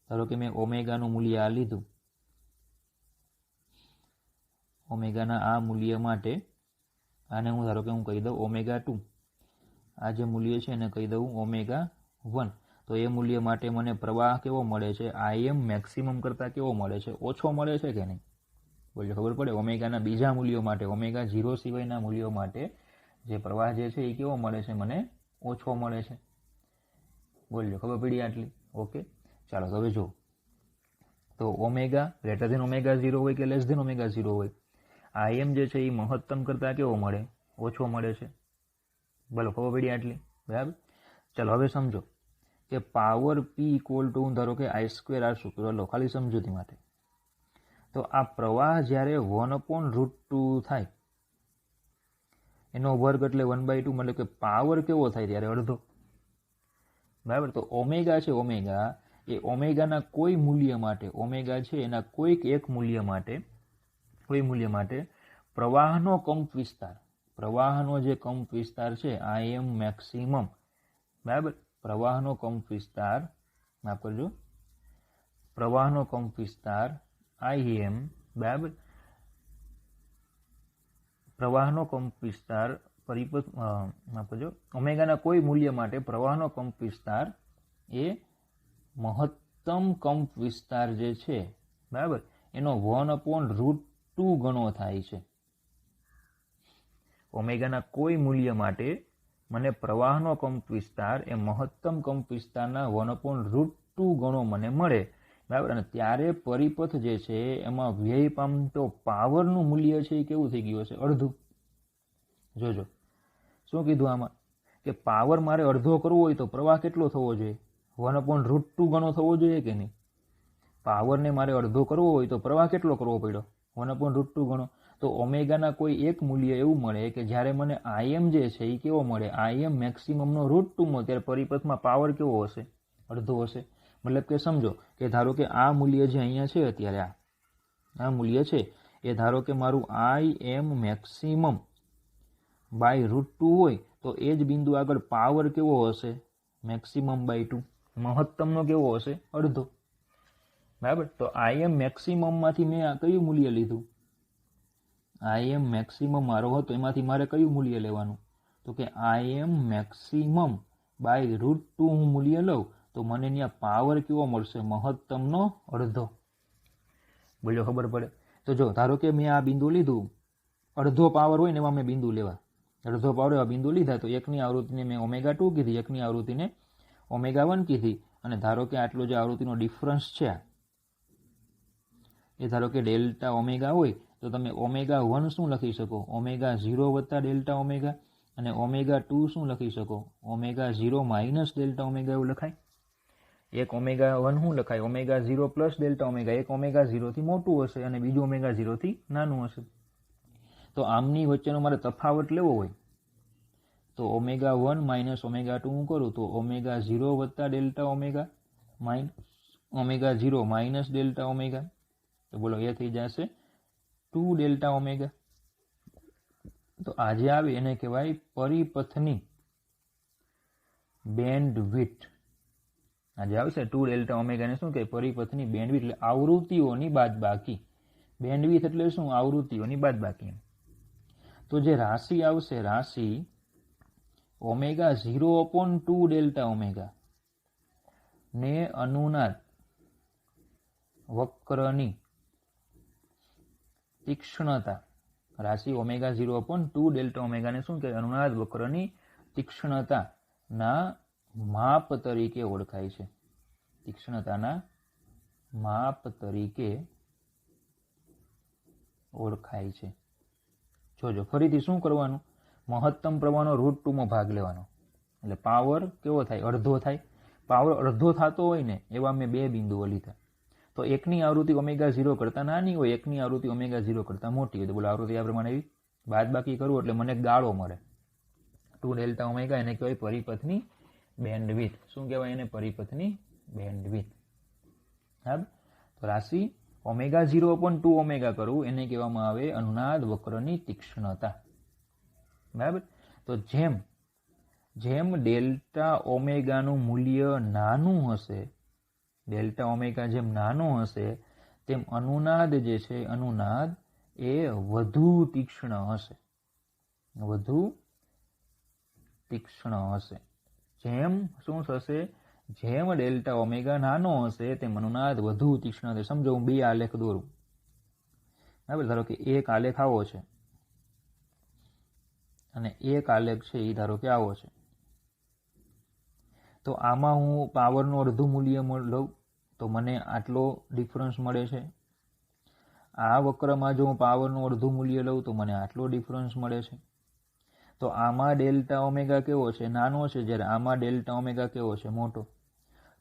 ધારો કે મેં ઓમેગાનું મૂલ્ય આ લીધું, ઓમેગાના આ મૂલ્ય માટે આને હું ધારો કે હું કહી દઉં ઓમેગા 2, આ જે મૂલ્ય છે એને કહી દઉં ઓમેગા 1. તો એ મૂલ્ય માટે મને પ્રવાહ કેવો મળે છે? Im મેક્સિમમ કરતાં કેવો મળે છે? ઓછો મળે છે કે નહીં? બોલો ખબર પડે. ઓમેગાના બીજા મૂલ્યો માટે, ઓમેગા 0 સિવાયના મૂલ્યો માટે જે પ્રવાહ જે છે એ કેવો મળે છે? મને ઓછો મળે છે. બોલો ખબર પડી આટલી? ઓકે, ચાલો હવે જો. તો ઓમેગા ગ્રેટર ધેન ઓમેગા 0 હોય કે લેસ ધેન ઓમેગા 0 હોય, Im જે છે એ મહત્તમ કરતાં કેવો મળે? ઓછો મળે છે. બોલો ખબર પડી આટલી? બરાબર. ચાલો હવે સમજો કે પાવર P ઇક્વલ ટુ ધારો કે I² R². લો ખાલી સમજૂતી માટે. તો આ પ્રવાહ જ્યારે 1/√2 થાય એનો વર્ગ એટલે 1/2, મતલબ કે પાવર કેવો થાય ત્યારે? અડધો. બરાબર. તો ઓમેગા છે, ઓમેગા એ ઓમેગાના કોઈ મૂલ્ય માટે, ઓમેગા છે એના કોઈક એક મૂલ્ય માટે, કોઈ મૂલ્ય માટે પ્રવાહનો કંપ વિસ્તાર, પ્રવાહનો જે કંપ વિસ્તાર છે Im મેક્સિમમ, બરાબર, પ્રવાહનો કંપ વિસ્તાર, માફ કરજો, પ્રવાહનો કંપ વિસ્તાર Im, બરાબર, પ્રવાહનો કંપ વિસ્તાર પરિપથ, માફ કરજો, ઓમેગાના કોઈ મૂલ્ય માટે પ્રવાહનો કંપ વિસ્તાર એ મહત્તમ કંપ વિસ્તાર જે છે, બરાબર, એનો 1/√2 ગણો થાય છે. ઓમેગાના કોઈ મૂલ્ય માટે મને પ્રવાહનો કંપ વિસ્તાર એ મહત્તમ કંપ વિસ્તારના 1/√2 ગણો મને મળે, બરાબર. અને ત્યારે પરિપથ જે છે એમાં વ્યય પામતો પાવરનું મૂલ્ય છે એ કેવું થઈ ગયું હશે? અડધું. જોજો શું કીધું આમાં, કે પાવર મારે અડધો કરવો હોય તો પ્રવાહ કેટલો થવો જોઈએ? 1/√2 ગણો થવો જોઈએ કે નહીં? પાવરને મારે અડધો કરવો હોય તો પ્રવાહ કેટલો કરવો પડ્યો? 1/√2 ગણો. તો ઓમેગાના કોઈ એક મૂલ્ય એવું મળે કે જ્યારે મને Im જે છે એ કેવો મળે? Im મેક્સિમમનો √2 ત્યારે પરિપથમાં પાવર કેવો હશે? અડધો હશે. મતલબ કે સમજો કે ધારો કે આ મૂલ્ય જે અહીંયા છે અત્યારે, આ મૂલ્ય છે એ ધારો કે મારું Im મેક્સિમમ બાય √2 હોય તો એ જ બિંદુ આગળ પાવર કેવો હશે? Maximum by 2. મહત્તમનો કેવો હશે? અડધો. બરાબર. તો Im મેક્સિમમમાંથી મેં આ કયું મૂલ્ય લીધું? Im મેક્સિમમ મારો હતો એમાંથી મારે કયું મૂલ્ય લેવાનું? તો કે Im મેક્સિમમ બાય √2 હું મૂલ્ય લઉં તો મને ત્યાં પાવર કેવો મળશે? મહત્તમનો અડધો. બોલો ખબર પડે. તો જો ધારો કે મેં આ બિંદુ લીધું, અડધો પાવર હોય ને એમાં મેં બિંદુ લેવા, અડધો પાવર એવા બિંદુ લીધા, તો એકની આવૃત્તિને મેં ઓમેગા 2 કીધી, એકની આવૃત્તિને ઓમેગા 1 કીધી, અને ધારો કે આટલો જે આવૃત્તિનો ડિફરન્સ છે એ ધારો કે ડેલ્ટા ઓમેગા હોય તો તમે ઓમેગા 1 શું લખી શકો? ઓમેગા 0 વત્તા ડેલ્ટા ઓમેગા, અને ઓમેગા 2 શું લખી શકો? ઓમેગા 0 માઇનસ ડેલ્ટા ઓમેગા એવું લખાય. એક ઓમેગા 1 શું લખાય? Omega 0 plus delta omega. એક ઓમેગા 0 થી મોટું હશે અને બીજું ઓમેગા 0 થી નાનું હશે. તો આમની વચ્ચેનો મારે તફાવત લેવો હોય તો ઓમેગા 1 માઇનસ ઓમેગા 2 હું કરું તો ઓમેગા 0 વત્તા delta omega minus omega 0 minus delta omega, તો બોલો એ થઈ જશે 2 ડેલ્ટા ઓમેગા. તો આજે આવે એને કહેવાય પરિપથની બેન્ડવિડ્થ. આજે આવશે 2 ડેલ્ટા ઓમેગા ને શું કહે? પરિપથની બેન્ડવિડ્થ, એટલે આવૃત્તિઓની બાદબાકી. બેન્ડવિડ્થ એટલે શું? આવૃત્તિઓની બાદબાકી. તો જે રાશિ આવશે, રાશિ ઓમેગા 0/2 ડેલ્ટા ઓમેગા ને અનુનાદ વક્રની તીક્ષ્ણતા, રાશિ ઓમેગા 0/2 ડેલ્ટા ઓમેગા ને શું કહે? અનુનાદ વક્રની તીક્ષ્ણતા ના માપ તરીકે ઓળખાય છે. તીક્ષ્ણતાના માપ તરીકે ઓળખાય છે. જોજો ફરીથી શું કરવાનું? મહત્તમ પ્રવાહનો √2 માં ભાગ લેવાનો, એટલે પાવર કેવો થાય? અડધો થાય. પાવર અડધો થતો હોય ને એવા મેં બે બિંદુઓ લીધા. તો એકની આવૃત્તિ ઓમેગા 0 કરતાં નાની હોય, એકની આવૃત્તિ ઓમેગા 0 કરતાં મોટી હોય. તો બોલો આવૃત્તિ આ પ્રમાણે એવી બાદ બાકી કરવું એટલે મને ગાળો મળે 2 ડેલ્ટા ઓમેગા. એને કહેવાય પરિપથની બેન્ડવિડ્થ. શું કહેવાય એને? પરિપથની બેન્ડવિડ્થ. હા, તો રાશિ ઓમેગા 0/2 ઓમેગા કરવું એને કહેવામાં આવે અનુનાદ વક્રની તીક્ષ્ણતા. બરાબર. તો જેમ જેમ ડેલ્ટા ઓમેગાનું મૂલ્ય નાનું હશે, ડેલ્ટા ઓમેગા જેમ નાનો હશે તેમ અનુનાદ જે છે અનુનાદ એ વધુ તીક્ષ્ણ હશે, વધુ તીક્ષ્ણ હશે. જેમ શું થશે? જેમ ડેલ્ટા ઓમેગા નાનો હશે તેમ અનુનાદ વધુ તીક્ષ્ણ હશે. સમજો હું બે આલેખ દોરું, બરાબર. ધારો કે એક આલેખ આવો છે અને એક આલેખ છે એ ધારો કે આવો છે. તો આમાં હું પાવરનું અડધું મૂલ્ય લઉં તો મને આટલો ડિફરન્સ મળે છે. આ વક્રમાં જો હું પાવરનું અડધું મૂલ્ય લઉં તો મને આટલો ડિફરન્સ મળે છે. તો આમાં ડેલ્ટા ઓમેગા કેવો છે? નાનો છે, જ્યારે આમાં ડેલ્ટા ઓમેગા કેવો છે? મોટો.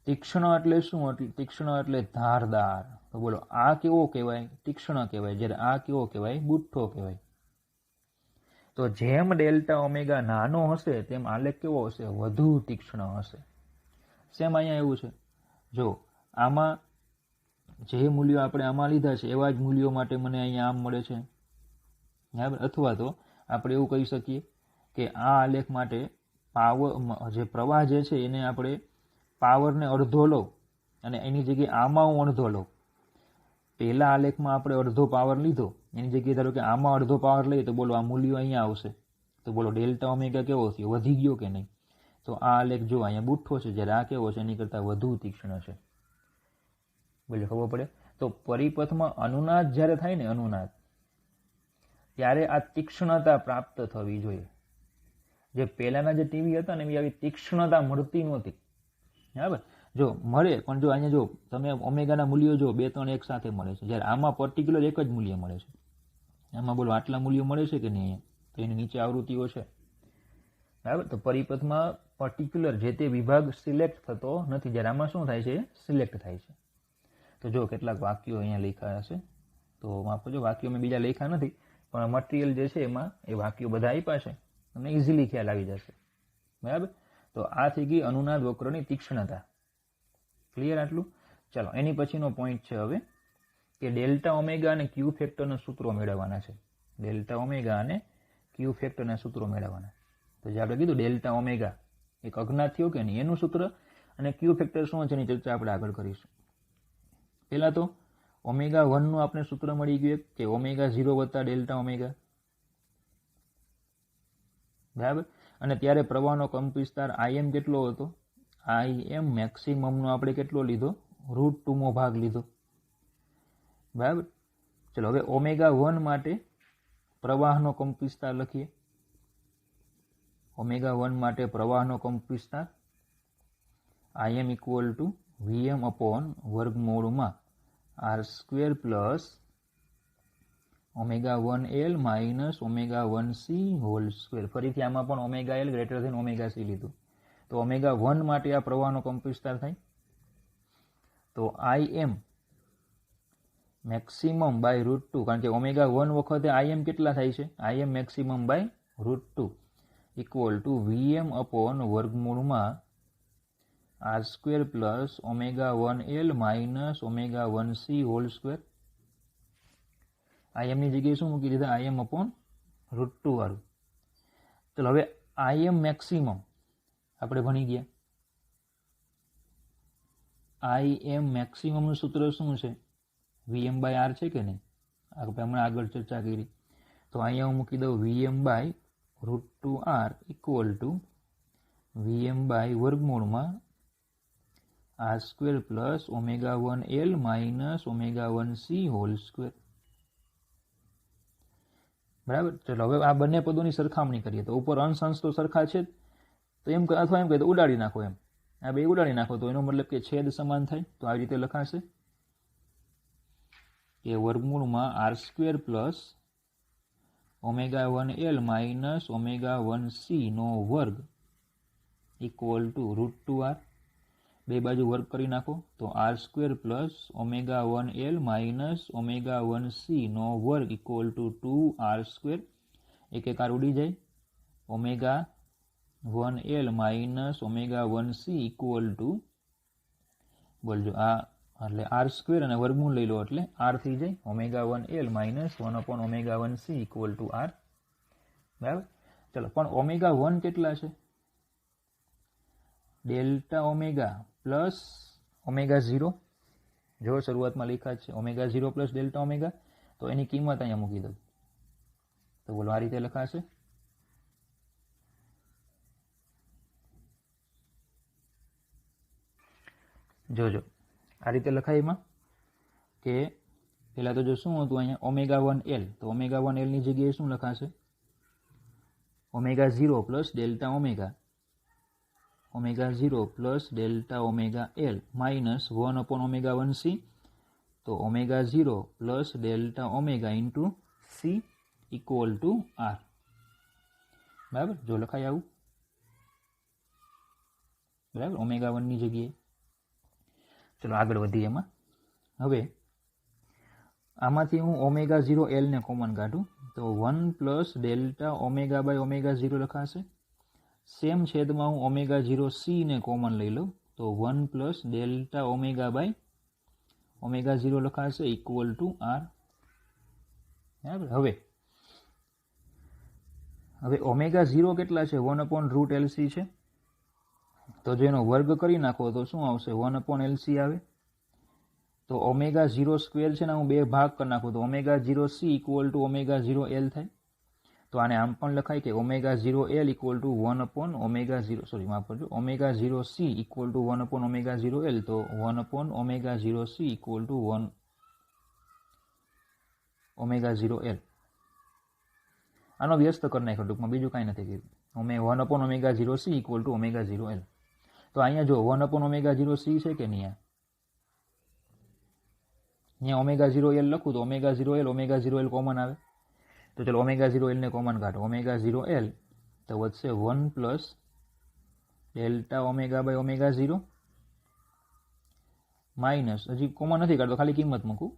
તીક્ષ્ણ એટલે શું? તીક્ષ્ણ એટલે ધારદાર. તો બોલો આ કેવો કહેવાય? તીક્ષ્ણ કહેવાય, જ્યારે આ કેવો કહેવાય? બુઠ્ઠો કહેવાય. તો જેમ ડેલ્ટા ઓમેગા નાનો હશે તેમ આલેખ કેવો હશે? વધુ તીક્ષ્ણ હશે. સેમ અહીંયા એવું છે, જો આમાં જે મૂલ્યો આપણે આમાં લીધા છે એવા જ મૂલ્યો માટે મને અહીંયા આમ મળે છે, બરાબર. અથવા તો આપણે એવું કહી શકીએ કે આ આલેખ માટે પાવર જે પ્રવાહ જે છે એને આપણે પાવરને અડધો લો અને એની જગ્યાએ આમાં હું અડધો લઉં. પહેલા આલેખમાં આપણે અડધો પાવર લીધો, એની જગ્યાએ ધારો કે આમાં અડધો પાવર લઈએ તો બોલો આ મૂલ્યો અહીંયા આવશે. તો બોલો ડેલ્ટા ઓમેગા કેવો થયો? વધી ગયો કે નહીં? તો આ આલેખ જો અહીંયા બુઠ્ઠો છે, જ્યારે આ કેવો છે? એની કરતાં વધુ તીક્ષ્ણ છે. બોલો ખબર પડે? તો પરિપથમાં અનુનાદ જ્યારે થાય ને અનુનાદ, ત્યારે આ તીક્ષ્ણતા પ્રાપ્ત થવી જોઈએ. જે પહેલાના જે ટીવી હતા ને એવી આવી તીક્ષ્ણતા મળતી નહોતી, બરાબર. જો મળે પણ જો અહીંયા જો તમે ઓમેગાના મૂલ્યો જો 2 3 એક સાથે મળે છે, જ્યારે આમાં પર્ટિક્યુલર એક જ મૂલ્ય મળે છે. આમાં બોલો આટલા મૂલ્યો મળે છે કે નહીં? તો એની નીચે આવૃત્તિઓ છે, બરાબર. તો પરિપથમાં પર્ટિક્યુલર જે તે વિભાગ સિલેક્ટ થતો નથી, જ્યારે આમાં શું થાય છે? સિલેક્ટ થાય છે. તો જો કેટલાક વાક્યો અહીંયા લખ્યા હશે, તો માફ કરજો વાક્યો મેં બીજા લખ્યા નથી, પણ મટીરિયલ જે છે એમાં એ વાક્યો બધા આપ્યા છે, તમને ઇઝીલી ખ્યાલ આવી જશે, બરાબર. તો આ થઈ ગઈ અનુનાદ વક્રની તીક્ષ્ણતા. ક્લિયર આટલું? ચાલો એની પછીનો પોઈન્ટ છે હવે કે ડેલ્ટા ઓમેગા અને ક્યુ ફેક્ટરના સૂત્રો મેળવવાના છે. ડેલ્ટા ઓમેગા અને ક્યુ ફેક્ટરના સૂત્રો મેળવવાના. તો જે આપણે કીધું ડેલ્ટા ઓમેગા એક અજ્ઞાત થયો કે નહીં એનું સૂત્ર, અને ક્યુ ફેક્ટર શું છે એની ચર્ચા આપણે આગળ કરીશું. પહેલા તો ઓમેગા 1 નું આપણે સૂત્ર મળી ગયું કે ઓમેગા 0 વત્તા ડેલ્ટા ઓમેગા, બરાબર. અને ત્યારે પ્રવાહનો કંપ વિસ્તાર Im કેટલો હતો? Im મેક્સિમમનો આપણે કેટલો લીધો? √2 મો ભાગ લીધો, બરાબર. ચલો હવે ઓમેગા 1 માટે પ્રવાહનો કંપ વિસ્તાર લખીએ. ઓમેગા 1 માટે પ્રવાહનો કંપ વિસ્તાર Im equal to Vm upon વર્ગમૂળમાં R² plus omega 1L minus omega 1C whole square. ફરીથી આમાં પણ omega L greater than omega C લીધું. તો ઓમેગા 1 માટે આ પ્રવાહનો કંપ વિસ્તાર થાય. તો Im મેક્સિમમ બાય √2, કારણ કે ઓમેગા 1 વખતે Im કેટલા થાય છે? Im maximum by √2 equal to Vm upon વર્ગમૂળમાં R² plus omega 1L minus omega 1C whole square. Im ની જગ્યાએ શું મૂકી દીધા? Im અપોન √2 વાળું. ચલો હવે Im મેક્સિમમ આપણે ભણી ગયા. Im મેક્સિમમનું સૂત્ર શું છે? Vm બાય R છે કે નહીં? આપણે હમણાં આગળ ચર્ચા કરી. તો અહીંયા હું મૂકી દઉં Vm by √2R equal to Vm by વર્ગમૂળમાં R² plus omega 1L minus omega 1C whole square, બરાબર. ચલો હવે આ બંને પદોની સરખામણી કરીએ તો ઉપર અંશ અંશ તો સરખા છે જ, તો એમ અથવા એમ કહે તો ઉડાડી નાખો. એમ આ બે ઉડાડી નાખો તો એનો મતલબ કે છેદ સમાન થાય. તો આવી રીતે લખાશે કે વર્ગમૂળમાં R² plus omega 1L minus omega 1C નો વર્ગ ઇક્વલ ટુ √2R. બે બાજુ વર્ગ કરી નાખો તો R² plus omega 1L minus omega 1C નો વર્ગ ઇક્વલ ટુ 2R². એક એક R ઉડી જાય. Omega 1L minus omega 1C equal to બોલજો આ એટલે R² અને વર્ગમૂળ લઈ લો એટલે R થઈ જાય. Omega 1L minus 1 upon omega 1C equal to R, બરાબર. ચલો પણ ઓમેગા 1 કેટલા છે? ડેલ્ટા ઓમેગા પ્લસ ઓમેગા 0, જો શરૂઆતમાં લખ્યા છે ઓમેગા 0 પ્લસ ડેલ્ટા ઓમેગા, તો એની કિંમત અહીંયા મૂકી દો. તો બોલો આ રીતે લખાશે. જોજો આ રીતે લખાય એમાં કે પહેલા તો જો શું હતું અહીંયા ઓમેગા 1L, તો ઓમેગા 1L ની જગ્યાએ શું લખાશે? Omega 0 plus delta omega, omega 0 plus delta omega L minus 1 upon omega 1C, તો omega 0 plus delta omega into C equal to R. બરાબર, જો લખાય આવું. બરાબર, ઓમેગા 1 ની જગ્યાએ. ચલો આગળ વધીએ એમાં. હવે આમાંથી હું ઓમેગા 0L ને કોમન કાઢું તો 1 plus delta omega by omega 0 લખાશે. સેમ છેદમાં હું ઓમેગા 0C ને કોમન લઈ લઉં તો 1 plus delta omega by omega 0 લખાશે ઇક્વલ ટુ R. બરાબર, હવે ઓમેગા 0 કેટલા છે? 1 અપોન રૂટ LC છે. તો જો એનો વર્ગ કરી નાખો તો શું આવશે? 1 અપોન LC આવે. તો ઓમેગા 0 સ્ક્વેર છે ને હું બે ભાગ કરી નાખું તો omega 0C equal to omega 0L થાય. તો આને આમ પણ લખાય કે omega 0L equal to 1 upon omega 0, sorry માફ કરજો, omega 0C equal to 1 upon omega 0L. તો 1 upon omega 0C equal to 1 omega 0L. આનો વ્યસ્ત કરી નાખ્યો ટૂંકમાં, બીજું કાંઈ નથી કીધું. 1 upon omega 0C equal to omega 0L. તો અહીંયા જો 1 અપોન ઓમેગા 0C છે કે નહીં? અહીંયા ઓમેગા 0L લખું તો ઓમેગા 0L કોમન આવે. તો ચલો ઓમેગા 0L ને કોમન કાઢો. ઓમેગા 0L તો વધશે 1 plus delta omega by omega 0 minus, હજી કોમન નથી કાઢતો, ખાલી કિંમત મૂકું,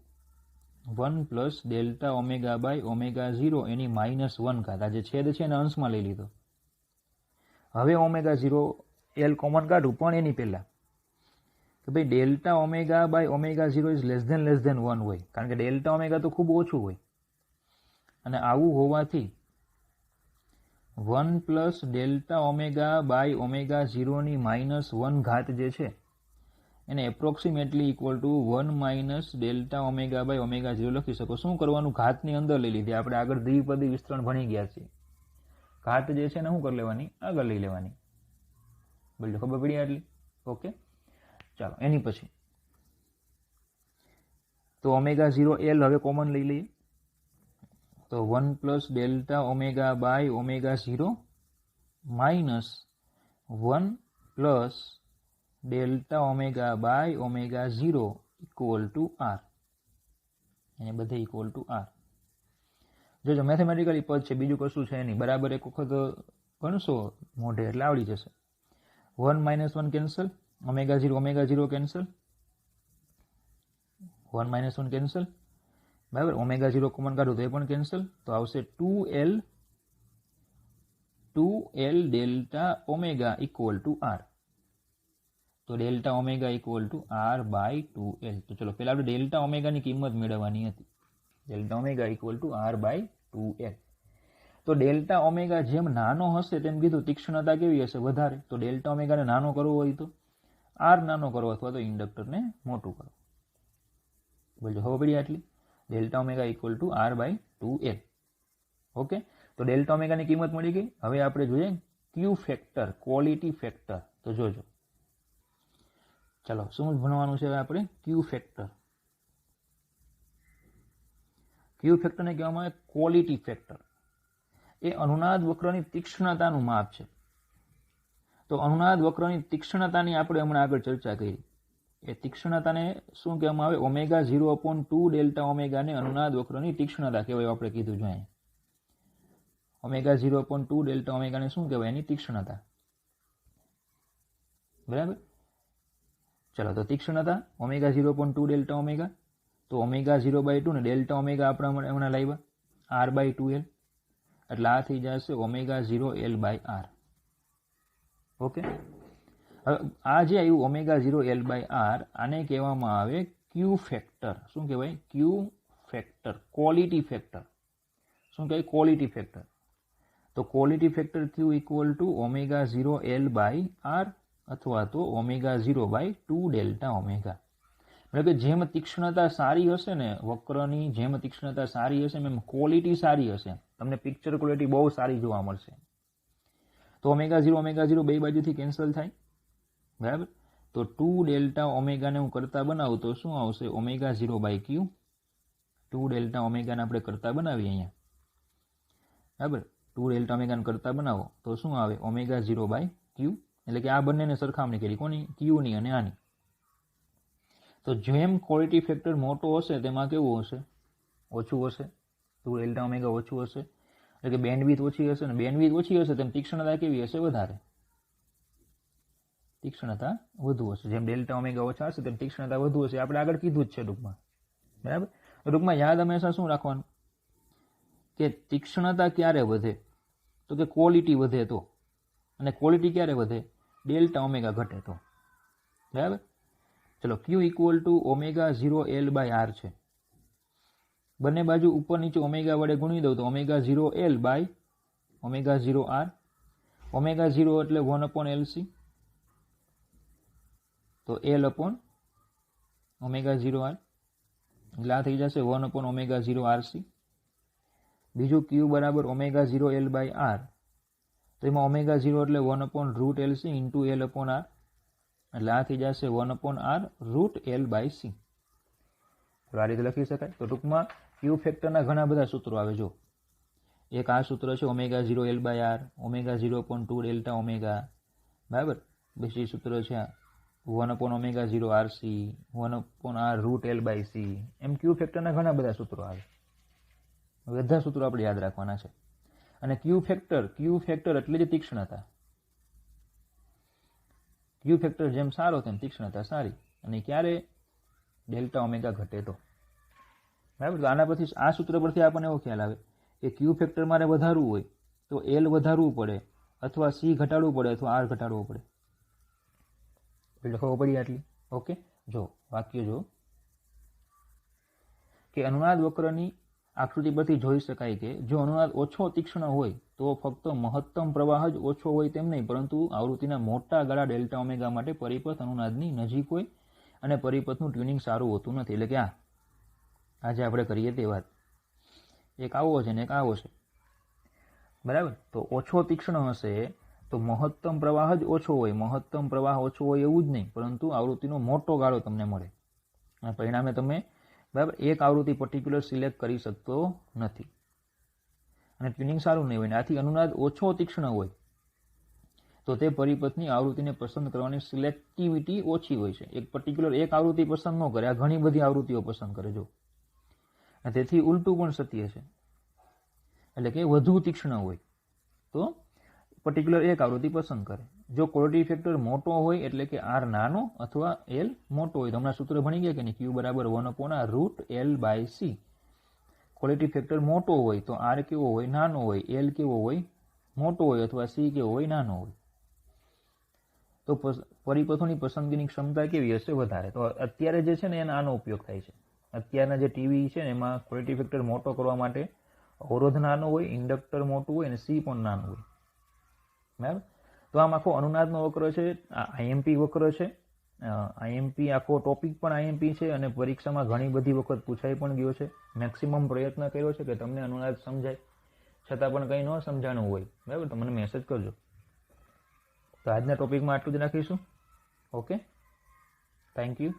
1 plus delta omega by omega 0 એની માઇનસ 1 ઘાત. આ જે છેદ છે એને અંશમાં લઈ લીધો. હવે ઓમેગા 0L કોમન કાઢું, પણ એની પહેલા કે ભાઈ delta omega by omega 0 is less than 1 હોય, કારણ કે ડેલ્ટા ઓમેગા તો ખૂબ ઓછું હોય. અને આવું હોવાથી 1 plus delta omega by omega 0 ની માઇનસ 1 ઘાત જે છે એને approximately equal to 1 minus delta omega by omega 0 લખી શકો. શું કરવાનું? ઘાતની અંદર લઈ લીધી. આપણે આગળ દ્વિપદી વિસ્તરણ ભણી ગયા છીએ. ઘાત જે છે ને શું કરી લેવાની? આગળ લઈ લેવાની. બોલો, ખબર પડી આટલી? ઓકે, ચાલો એની પછી તો ઓમેગા 0L હવે કોમન લઈ લઈએ. તો 1 plus delta omega by omega 0 minus 1 plus delta omega by omega 0 equal to R. એને બધે ઇક્વલ ટુ R. જોજો મેથેમેટિકલી પદ છે, બીજું કશું છે નહીં. બરાબર એક વખત ગણશો મોઢે એટલે આવડી જશે. 1 માઇનસ 1 કેન્સલ, ઓમેગા 0 કેન્સલ, 1 માઇનસ 1 કેન્સલ. બરાબર, ઓમેગા 0 કોમન કાઢું તો એ પણ કેન્સલ. તો આવશે 2L delta omega equal to R. તો delta omega equal to R by 2L. તો ચલો પહેલા આપણે ડેલ્ટા ઓમેગાની કિંમત મેળવવાની હતી. Delta omega equal to R by 2L. તો ડેલ્ટા ઓમેગા જેમ નાનો હશે તેમ કીધું તીક્ષ્ણતા કેવી હશે? વધારે. તો ડેલ્ટા ઓમેગાને નાનો કરવો હોય તો R નાનો કરો અથવા તો ઇન્ડક્ટરને મોટું કરો. બોલજો, ખબર પડી આટલી? Delta omega equal to R by 2L. Okay, તો ડેલ્ટા ઓમેગાની કિંમત મળી ગઈ. હવે આપણે જોઈએ ક્યુ ફેક્ટર, ક્વોલિટી ફેક્ટર. તો જોજો, ચાલો શું ભણવાનું છે હવે આપણે? ક્યુ ફેક્ટર. ક્યુ ફેક્ટરને કહેવામાં આવે ક્વોલિટી ફેક્ટર. એ અનુનાદ વક્રની તીક્ષ્ણતાનું માપ છે. તો અનુનાદ વક્રની તીક્ષ્ણતાની આપણે હમણાં આગળ ચર્ચા કરી. એ તીક્ષ્ણતાને શું કહેવામાં આવે? ઓમેગા 0/2 ડેલ્ટા ઓમેગાને અનુનાદ વક્રની તીક્ષ્ણતા કહેવાય. આપણે કીધું જોઈએ ઓમેગા 0/2 ડેલ્ટા ઓમેગાને શું કહેવાય? એની તીક્ષ્ણતા. બરાબર, ચલો તો તીક્ષ્ણતા ઓમેગા 0/2 ડેલ્ટા ઓમેગા. તો ઓમેગા 0/2 ને ડેલ્ટા ઓમેગા આપણે હમણાં લાવ્યા R બાય 2L, એટલે આ થઈ જશે omega 0L by R. Okay, હવે આ જે આવ્યું ઓમેગા 0L બાય R, આને કહેવામાં આવે ક્યુ ફેક્ટર. શું કહેવાય? Q factor, quality factor. શું કહેવાય? Quality factor. તો quality factor Q equal to omega 0L by R. અથવા તો ω0/2 ડેલ્ટા ઓમેગા. એટલે કે જેમ તીક્ષ્ણતા સારી હશે ને વક્રની, જેમ તીક્ષ્ણતા સારી હશે એમ ક્વોલિટી સારી હશે, તમને પિક્ચર ક્વોલિટી બહુ સારી જોવા મળશે. તો ω0 બે બાજુથી કેન્સલ થાય, બરાબર. તો 2 ડેલ્ટા ઓમેગાને હું કરતા બનાવું તો શું આવશે? ω0/Q. 2 ડેલ્ટા ઓમેગાને આપણે કરતા બનાવીએ અહીંયા, બરાબર. 2 ડેલ્ટા ઓમેગાને કરતા બનાવો તો શું આવે? ω0/Q. એટલે કે આ બંનેને સરખામણી કરી, કોની? Qની અને આની. તો જેમ ક્વોલિટી ફેક્ટર મોટો હશે તેમાં કેવું હશે? ઓછું હશે. 2 ડેલ્ટા ઓમેગા ઓછું હશે એટલે કે બેન્ડવિડ્થ ઓછી હશે, ને બેન્ડવિડ્થ ઓછી હશે તેમ તીક્ષ્ણતા કેવી હશે? વધારે. તીક્ષ્ણતા વધુ હશે. જેમ ડેલ્ટા ઓમેગા ઓછા હશે તેમ તીક્ષ્ણતા વધુ હશે. આપણે આગળ કીધું જ છે ટૂંકમાં, બરાબર. ટૂંકમાં યાદ હંમેશા શું રાખવાનું કે તીક્ષ્ણતા ક્યારે વધે? તો કે ક્વોલિટી વધે તો. અને ક્વોલિટી ક્યારે વધે? ડેલ્ટા ઓમેગા ઘટે તો, બરાબર. ચલો, Q = ω0L/R છે. બંને બાજુ ઉપર નીચે ઓમેગા વડે ગુણી દઉં તો ω0L/ω0R. ω0 એટલે 1/LC, તો L/ω0R એટલે આ થઈ જશે 1/ω0RC. બીજું Q બરાબર ω0L/R, તો એમાં ω0 એટલે 1/√LC × L/R એટલે આ થઈ જશે 1/R√L/C. આ રીતે લખી શકાય. તો ટૂંકમાં ક્યુ ફેક્ટરના ઘણા બધા સૂત્રો આવે. જો એક આ સૂત્ર છે ω0L/R, ω0/2 ડેલ્ટા ઓમેગા, બરાબર. બીજું સૂત્ર છે 1/ω0RC, 1/R√L/C. એમ ક્યુ ફેક્ટરના ઘણા બધા સૂત્રો આવે. બધા સૂત્રો આપણે યાદ રાખવાના છે. અને ક્યુ ફેક્ટર એટલે જ તીક્ષ્ણતા. ક્યુ ફેક્ટર જેમ સારો તેમ તીક્ષ્ણતા સારી. અને ક્યારે? ડેલ્ટા ઓમેગા ઘટે તો, બરાબર. તો આના પરથી, આ સૂત્ર પરથી આપણને એવો ખ્યાલ આવે કે ક્યુ ફેક્ટર મારે વધારવું હોય તો L વધારવું પડે, અથવા C ઘટાડવું પડે, અથવા R ઘટાડવો પડે. એટલે ખબર પડી આટલી. ઓકે. જો વાક્ય જો કે અનુનાદ વક્રની આકૃતિ પરથી જોઈ શકાય કે જો અનુનાદ ઓછો તીક્ષ્ણ હોય તો ફક્ત મહત્તમ પ્રવાહ જ ઓછો હોય તેમ નહીં, પરંતુ આવૃત્તિના મોટા ગાળા ડેલ્ટા ઓમેગા માટે પરિપથ અનુનાદની નજીક હોય અને પરિપથનું ટ્યુનિંગ સારું હોતું નથી. એટલે કે આજે આપણે કરીએ તે વાત, એક આવો છે ને એક આવો છે, બરાબર. તો ઓછો તીક્ષ્ણ હશે તો મહત્તમ પ્રવાહ જ ઓછો હોય. મહત્તમ પ્રવાહ ઓછો હોય એવું જ નહીં, પરંતુ આવૃત્તિનો મોટો ગાળો તમને મળે. અને પરિણામે તમે, બરાબર, એક આવૃત્તિ પર્ટિક્યુલર સિલેક્ટ કરી શકતો નથી અને ટ્યુનિંગ સારું નહીં હોય. આથી અનુનાદ ઓછો તીક્ષ્ણ હોય તો તે પરિપથની આવૃત્તિને પસંદ કરવાની સિલેક્ટિવિટી ઓછી હોય છે. એક પર્ટિક્યુલર એક આવૃત્તિ પસંદ ન કરે, આ ઘણી બધી આવૃત્તિઓ પસંદ કરે. જો તેથી ઉલટું પણ સત્ય છે. એટલે કે વધુ તીક્ષ્ણ હોય તો પર્ટિક્યુલર એક આવૃત્તિ પસંદ કરે. જો ક્વોલિટી ફેક્ટર મોટો હોય એટલે કે R નાનો અથવા L મોટો હોય, તો હમણાં સૂત્ર ભણી ગયા કે નહીં? Q બરાબર 1/√L/C. ક્વોલિટી ફેક્ટર મોટો હોય તો R કેવો હોય? નાનો હોય. L કેવો હોય? મોટો હોય. અથવા C કેવો હોય? નાનો હોય. તો પરિપથોની પસંદગીની ક્ષમતા કેવી હશે? વધારે. તો અત્યારે જે છે ને એનો આનો ઉપયોગ થાય છે. અત્યારના જે ટીવી છે ને એમાં ક્વોલિટી ફેક્ટર મોટો કરવા માટે અવરોધ નાનો હોય, ઇન્ડક્ટર મોટું હોય અને C પણ નાનું હોય, બરાબર. તો આમ આખો અનુનાદનો વક્ર છે, આ IMP વક્ર છે. IMP આખો ટોપિક પણ IMP છે અને પરીક્ષામાં ઘણી બધી વખત પૂછાઈ પણ ગયો છે. મેક્સિમમ પ્રયત્ન કર્યો છે કે તમને અનુનાદ સમજાય, છતાં પણ કંઈ ન સમજાણું હોય, બરાબર, તો મને મેસેજ કરજો. તો આજના ટોપિકમાં આટલું જ રાખીશું. Okay, thank you.